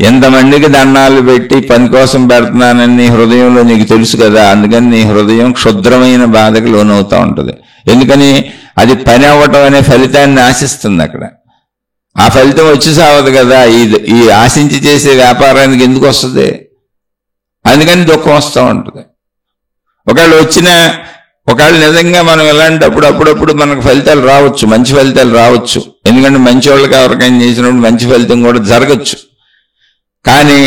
ఎంతమందికి దండాలు పెట్టి పని కోసం పెడుతున్నానని నీ హృదయంలో నీకు తెలుసు కదా. అందుకని నీ హృదయం క్షుద్రమైన బాధకు లోనవుతూ ఉంటుంది. ఎందుకని? అది పని అవ్వటం అనే ఫలితాన్ని ఆశిస్తుంది. అక్కడ ఆ ఫలితం వచ్చి సావదు కదా. ఈ ఆశించి చేసే వ్యాపారానికి ఎందుకు వస్తుంది? అందుకని దుఃఖం వస్తూ ఉంటుంది. ఒకవేళ నిజంగా మనం ఎలాంటప్పుడు అప్పుడప్పుడు మనకు ఫలితాలు రావచ్చు, మంచి ఫలితాలు రావచ్చు. ఎందుకంటే మంచి వాళ్ళకి ఎవరికైనా చేసినప్పుడు మంచి ఫలితం కూడా జరగచ్చు. కానీ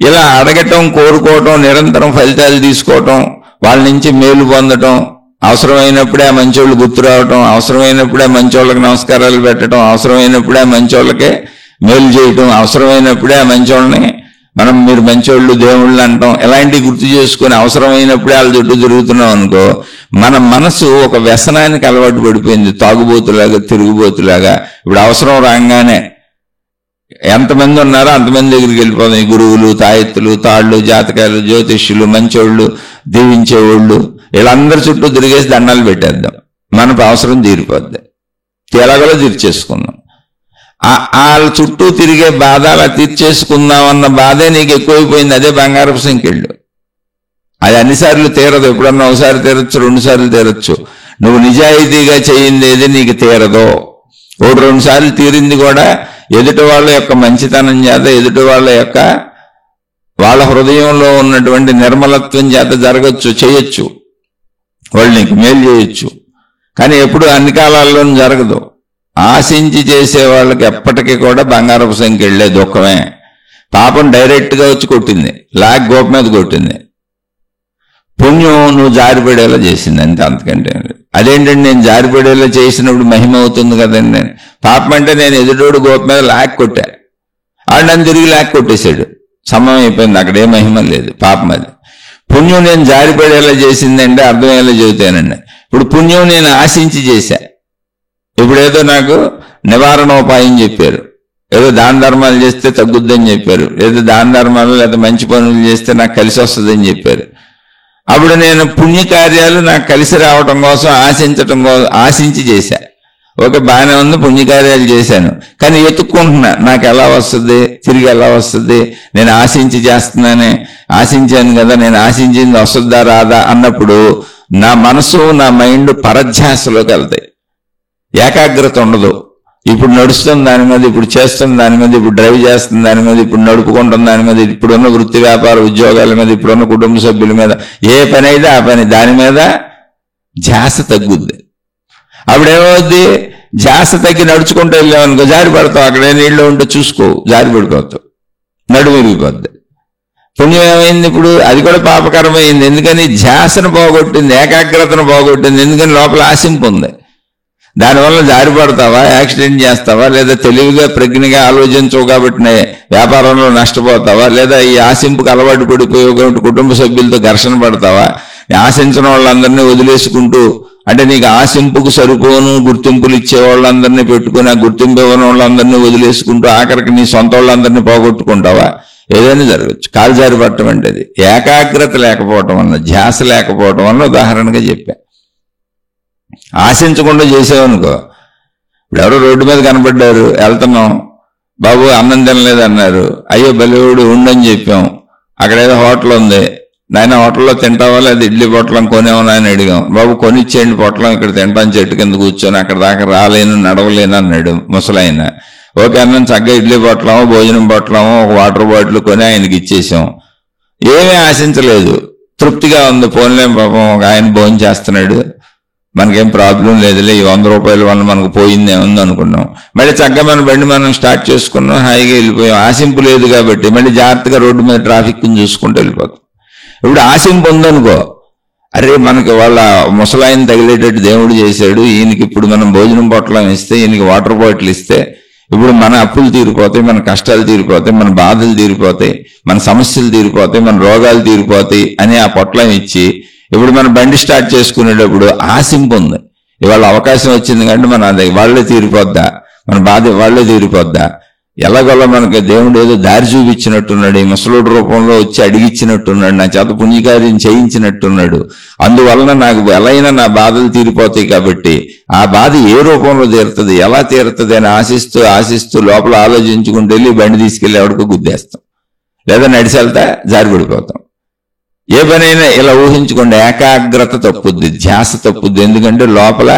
ఇలా అడగటం, కోరుకోవటం, నిరంతరం ఫలితాలు తీసుకోవటం, వాళ్ళ నుంచి మేలు పొందటం, అవసరమైనప్పుడే ఆ మంచోళ్ళు గుర్తు రావటం, అవసరమైనప్పుడే మంచోళ్ళకి నమస్కారాలు పెట్టడం, అవసరమైనప్పుడే మంచోళ్ళకే మేలు చేయటం, అవసరమైనప్పుడే ఆ మంచోళ్ళని మీరు మంచోళ్ళు దేవుళ్ళు అంటాం, ఇలాంటివి గుర్తు చేసుకుని అవసరమైనప్పుడే వాళ్ళ చుట్టూ తిరుగుతున్నాం అనుకో, మన మనసు ఒక వ్యసనానికి అలవాటు పడిపోయింది. తాగుబోతులాగా, తిరుగుబోతులాగా. ఇప్పుడు అవసరం రాగానే ఎంతమంది ఉన్నారో అంతమంది దగ్గరికి వెళ్ళిపోతాయి. గురువులు, తాయెత్తులు, తాళ్ళు, జాతకాలు, జ్యోతిష్యులు, మంచోళ్ళు, దీవించేవాళ్ళు, వీళ్ళందరి చుట్టూ తిరిగేసి దండాలు పెట్టేద్దాం. మనకు అవసరం తీరిపోద్ది. ఎలాగో తీర్చేసుకుందాం. వాళ్ళ చుట్టూ తిరిగే బాధ అలా తీర్చేసుకుందామన్న బాధే నీకు ఎక్కువైపోయింది. అదే బంగారపు సంఖ్యలు. అది అన్నిసార్లు తీరదు. ఎప్పుడన్నా ఒకసారి తీరచ్చు, 2 సార్లు తీరచ్చు. నువ్వు నిజాయితీగా చేయింది ఏది నీకు తీరదో. 1-2 సార్లు తీరింది కూడా ఎదుటి వాళ్ళ యొక్క మంచితనం చేత, ఎదుటి వాళ్ళ హృదయంలో ఉన్నటువంటి నిర్మలత్వం చేత జరగచ్చు, చేయొచ్చు. వాళ్ళు నీకు మేలు చేయొచ్చు. కానీ ఎప్పుడు అన్ని కాలాల్లోనూ జరగదు. ఆశించి చేసే వాళ్ళకి ఎప్పటికీ కూడా బంగారపు సంఖ్యలే దుఃఖమే. పాపం డైరెక్ట్గా వచ్చి కొట్టింది, లాగ్ గోప మీద కొట్టింది. పుణ్యం నువ్వు జారిపడేలా చేసింది అంతే, అంతకంటే. అదేంటంటే నేను జారిపడేలా చేసినప్పుడు మహిమ అవుతుంది కదండి. పాపం అంటే నేను ఎదుటోడు గోప మీద లాక్ కొట్టా, ఆడు నన్ను తిరిగి లాక్ కొట్టేశాడు, సమయం అయిపోయింది, అక్కడే మహిమ లేదు, పాపం అది. పుణ్యం నేను జారిపడేలా చేసిందంటే అర్థమయ్యేలా చెబుతానండి. ఇప్పుడు పుణ్యం నేను ఆశించి చేశా. ఇప్పుడు ఏదో నాకు నివారణోపాయం చెప్పారు, ఏదో దాన ధర్మాలు చేస్తే తగ్గుద్దని చెప్పారు, ఏదో దాన ధర్మాలు లేదా మంచి పనులు చేస్తే నాకు కలిసి వస్తుందని చెప్పారు. అప్పుడు నేను పుణ్యకార్యాలు నాకు కలిసి రావటం కోసం ఆశించి చేశా. ఓకే, బాగానే ఉంది, పుణ్యకార్యాలు చేశాను, కానీ ఎత్తుక్కుంటున్నా నాకు ఎలా వస్తుంది, తిరిగి ఎలా వస్తుంది, నేను ఆశించి చేస్తున్నానే, ఆశించాను కదా, నేను ఆశించింది వస్తుందా రాదా అన్నప్పుడు నా మనసు నా మైండ్ పరధ్యాసలోకి వెళ్తాయి. ఏకాగ్రత ఉండదు. ఇప్పుడు నడుస్తున్న దాని మీద, ఇప్పుడు చేస్తున్న దాని మీద, ఇప్పుడు డ్రైవ్ చేస్తున్న దాని మీద, ఇప్పుడు నడుపుకుంటున్న దాని మీద, ఇప్పుడున్న వృత్తి వ్యాపార ఉద్యోగాల మీద, ఇప్పుడున్న కుటుంబ సభ్యుల మీద, ఏ పని అయితే ఆ పని, దాని మీద ధ్యాస తగ్గుద్ది. అప్పుడేమవుద్ది, ధ్యాస తగ్గి నడుచుకుంటూ వెళ్ళామనుకో జారి పడతావు. అక్కడే నీళ్ళు ఉంటే చూసుకో, జారి పడిపోతావు, నడుము విరిగిపోద్ది. పుణ్యం ఏమైంది ఇప్పుడు? అది కూడా పాపకరమైంది. ఎందుకని? ధ్యాసను పోగొట్టింది, ఏకాగ్రతను పోగొట్టింది. ఎందుకని? లోపల ఆశింపు ఉంది. దానివల్ల జారి పడతావా, యాక్సిడెంట్ చేస్తావా, లేదా తెలివిగా ప్రజ్ఞగా ఆలోచించవు కాబట్టి వ్యాపారంలో నష్టపోతావా, లేదా ఈ ఆశింపుకు అలవాటు పడిపోయి కుటుంబ సభ్యులతో ఘర్షణ పడతావా, ఆశించిన వాళ్ళందరినీ వదిలేసుకుంటూ, అంటే నీకు ఆశింపుకు సరిపోను గుర్తింపులు ఇచ్చే వాళ్ళందరినీ పెట్టుకుని ఆ గుర్తింపు ఇవ్వని వాళ్ళందరినీ వదిలేసుకుంటూ ఆఖరికి నీ సొంత వాళ్ళందరినీ పోగొట్టుకుంటావా? ఏదైనా జరగచ్చు. కాలు జారి పట్టడం అంటే అది ఏకాగ్రత లేకపోవటం వల్ల, ధ్యాస లేకపోవటం వల్ల ఉదాహరణగా చెప్పా. ఆశించకుండా చేసావనుకో, ఇప్పుడు ఎవరో రోడ్డు మీద కనపడ్డారు, వెళ్తున్నాం, బాబు అన్నం తినలేదు అన్నారు, అయ్యో బలివుడు ఉండని చెప్పాం, అక్కడేదో హోటల్ ఉంది, నాయన హోటల్లో తింటావా లేదా ఇడ్లీ పొట్లం కొనేమన్నా అని అడిగాం, బాబు కొనిచ్చేయండి పొట్లం, ఇక్కడ తింటాను చెట్టు కింద కూర్చొని, అక్కడ దాకా రాలేను నడవలేను అన్నాడు ముసలాయన. ఓకే అన్నం చక్కగా ఇడ్లీ పొట్లమో భోజనం పొట్లమో ఒక వాటర్ బాటిల్ కొని ఆయనకి ఇచ్చేసాం. ఏమీ ఆశించలేదు, తృప్తిగా ఉంది, పోన్లేం పాపం ఒక ఆయన భోజనం చేస్తున్నాడు, మనకేం ప్రాబ్లం లేదులే, ఈ 100 రూపాయల వల్ల మనకు పోయింది ఏముంది అనుకున్నాం. మళ్ళీ చక్కగా మన బండి మనం స్టార్ట్ చేసుకున్నాం, హాయిగా వెళ్ళిపోయాం. ఆశింపు లేదు కాబట్టి మళ్ళీ జాగ్రత్తగా రోడ్డు మీద ట్రాఫిక్ని చూసుకుంటూ వెళ్ళిపోతాం. ఇప్పుడు ఆశింపు ఉందనుకో, అరే మనకి వాళ్ళ ముసలాయన తగిలేటట్టు దేవుడు చేశాడు, ఈయనకి ఇప్పుడు మనం భోజనం పొట్లం ఇస్తే, ఈయనకి వాటర్ బాటిల్ ఇస్తే ఇప్పుడు మన అప్పులు తీరిపోతాయి, మన కష్టాలు తీరిపోతాయి, మన బాధలు తీరిపోతాయి, మన సమస్యలు తీరిపోతాయి, మన రోగాలు తీరిపోతాయి అని ఆ పొట్లం ఇచ్చి ఇప్పుడు మన బండి స్టార్ట్ చేసుకునేటప్పుడు ఆశింపు ఉంది. ఇవాళ అవకాశం వచ్చింది కాబట్టి మన అది వాళ్ళే తీరిపోద్దా, మన బాధ వాళ్ళే తీరిపోద్దా, ఎలాగోలా మనకి దేవుడు ఏదో దారి చూపించినట్టున్నాడు, ఈ ముసలుడు రూపంలో వచ్చి అడిగిచ్చినట్టున్నాడు, నా చేత పుణ్యకార్యం చేయించినట్టున్నాడు, అందువలన నాకు ఎలాగైనా నా బాధలు తీరిపోతాయి కాబట్టి ఆ బాధ ఏ రూపంలో తీరుతుంది, ఎలా తీరుతుంది అని ఆశిస్తూ ఆశిస్తూ లోపల ఆలోచించుకుంటూ వెళ్ళి బండి తీసుకెళ్ళి ఎవరికో గుద్దేస్తాం, లేదా నడిచి వెళ్తా జారి పడిపోతాం. ఏ పనైనా ఇలా ఊహించుకోండి, ఏకాగ్రత తప్పుద్ది, ధ్యాస తప్పుద్ది. ఎందుకంటే లోపల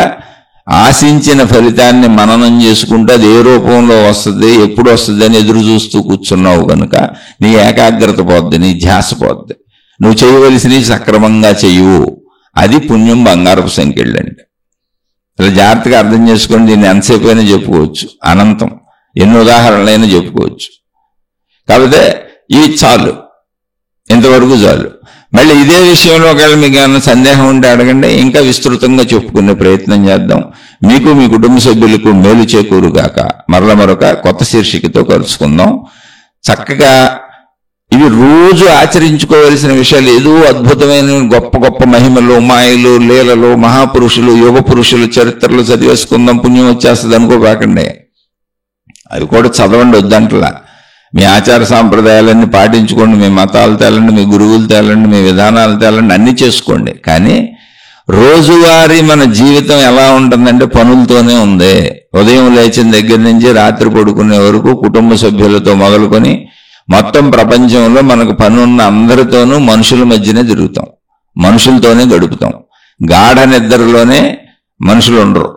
ఆశించిన ఫలితాన్ని మననం చేసుకుంటే అది ఏ రూపంలో వస్తుంది, ఎప్పుడు వస్తుంది అని ఎదురు చూస్తూ కూర్చున్నావు కనుక నీ ఏకాగ్రత పోద్ది, నీ ధ్యాస పోద్ది. నువ్వు చేయవలసినవి సక్రమంగా చెయ్యవు. అది పుణ్యం బంగారపు సంఖ్యలండి. ఇలా జాగ్రత్తగా అర్థం చేసుకొని దీన్ని ఎంతసేపు అయినా చెప్పుకోవచ్చు, అనంతం, ఎన్ని ఉదాహరణలైనా చెప్పుకోవచ్చు. కాకపోతే ఇవి చాలు, ఇంతవరకు చాలు. మళ్ళీ ఇదే విషయంలో ఒకవేళ మీకు ఏమైనా సందేహం ఉంటే అడగండి, ఇంకా విస్తృతంగా చెప్పుకునే ప్రయత్నం చేద్దాం. మీకు మీ కుటుంబ సభ్యులకు మేలు చేకూరుగాక. మరొక కొత్త శీర్షికతో కలుసుకుందాం. చక్కగా ఇవి రోజు ఆచరించుకోవలసిన విషయాలు, ఏదో అద్భుతమైన గొప్ప గొప్ప మహిమలు, మాయలు, లీలలు, మహాపురుషులు, యుగ పురుషులు చరిత్రలు చదివేసుకుందాం పుణ్యం వచ్చేస్తుంది అనుకోబాకండి. అవి కూడా చదవండి వద్దంటలా. మీ ఆచార సాంప్రదాయాలన్నీ పాటించుకోండి, మీ మతాలు తేలండి, మీ గురువులు తేలండి, మీ విధానాలు తేలండి, అన్నీ చేసుకోండి. కానీ రోజువారీ మన జీవితం ఎలా ఉంటుందంటే పనులతోనే ఉంది. ఉదయం లేచిన దగ్గర నుంచి రాత్రి పడుకునే వరకు కుటుంబ సభ్యులతో మొదలుకొని మొత్తం ప్రపంచంలో మనకు పనున్న అందరితోనూ మనుషుల మధ్యనే తిరుగుతాం, మనుషులతోనే గడుపుతాం. గాఢ నిద్రలోనే మనుషులు ఉండరు,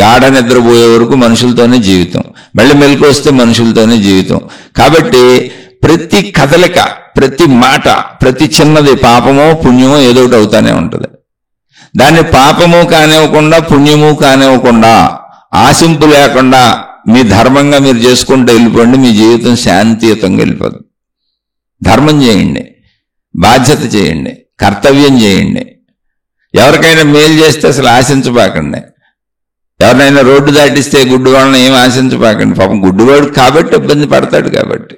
గాఢ నిద్రపోయే వరకు మనుషులతోనే జీవితం, మళ్ళీ మెలకు వస్తే మనుషులతోనే జీవితం. కాబట్టి ప్రతి కదలిక, ప్రతి మాట, ప్రతి చిన్నది పాపమో పుణ్యమో ఏదో ఒకటి అవుతానే ఉంటుంది. దాన్ని పాపము కానివ్వకుండా పుణ్యము కానివ్వకుండా ఆశింపు లేకుండా మీ ధర్మంగా మీరు చేసుకుంటూ వెళ్ళిపోండి, మీ జీవితం శాంతియుతంగా వెళ్ళిపోతుంది. ధర్మం చేయండి, బాధ్యత చేయండి, కర్తవ్యం చేయండి. ఎవరికైనా మేలు చేస్తే అసలు ఆశించబాకండి. ఎవరినైనా రోడ్డు దాటిస్తే గుడ్డివాళ్ళని ఏం ఆశించబాకండి. పాపం గుడ్డివాడు కాబట్టి ఇబ్బంది పడతాడు కాబట్టి.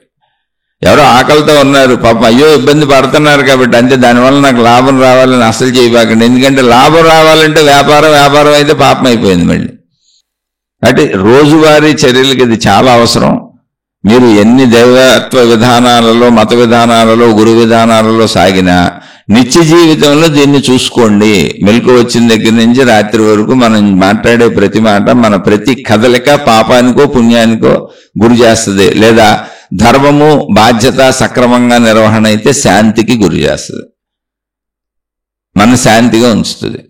ఎవరో ఆకలితో ఉన్నారు, పాపం అయ్యో ఇబ్బంది పడుతున్నారు కాబట్టి, అంతే, దానివల్ల నాకు లాభం రావాలని అసలు చేయబాకండి. ఎందుకంటే లాభం రావాలంటే వ్యాపారం అయితే పాపం అయిపోయింది మళ్ళీ. అంటే రోజువారీ చర్యలకి ఇది చాలా అవసరం. మీరు ఎన్ని దైవత్వ విధానాలలో, మత విధానాలలో, గురు విధానాలలో సాగినా నిత్య జీవితంలో దీన్ని చూసుకోండి. మెలకు వచ్చిన దగ్గర నుంచి రాత్రి వరకు మనం మాట్లాడే ప్రతి మాట, మన ప్రతి కదలిక పాపానికో పుణ్యానికో గురి చేస్తుంది, లేదా ధర్మము బాధ్యత సక్రమంగా నిర్వహణ అయితే శాంతికి గురి చేస్తుంది, మన శాంతిగా ఉంచుతుంది.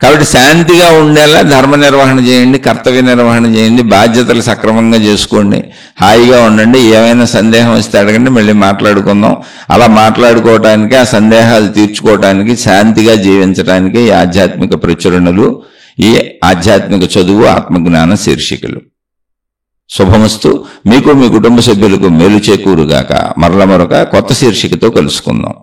కాబట్టి శాంతిగా ఉండేలా ధర్మ నిర్వహణ చేయండి, కర్తవ్య నిర్వహణ చేయండి, బాధ్యతలు సక్రమంగా చేసుకోండి, హాయిగా ఉండండి. ఏమైనా సందేహం వస్తే అడగండి, మళ్ళీ మాట్లాడుకుందాం. అలా మాట్లాడుకోవటానికి, ఆ సందేహాలు తీర్చుకోవటానికి, శాంతిగా జీవించడానికి ఈ ఆధ్యాత్మిక ప్రచురణలు, ఈ ఆధ్యాత్మిక చదువు, ఆత్మజ్ఞాన శీర్షికలు. శుభమస్తు. మీకు మీ కుటుంబ సభ్యులకు మేలు చేకూరుగాక. మరొక కొత్త శీర్షికతో కలుసుకుందాం.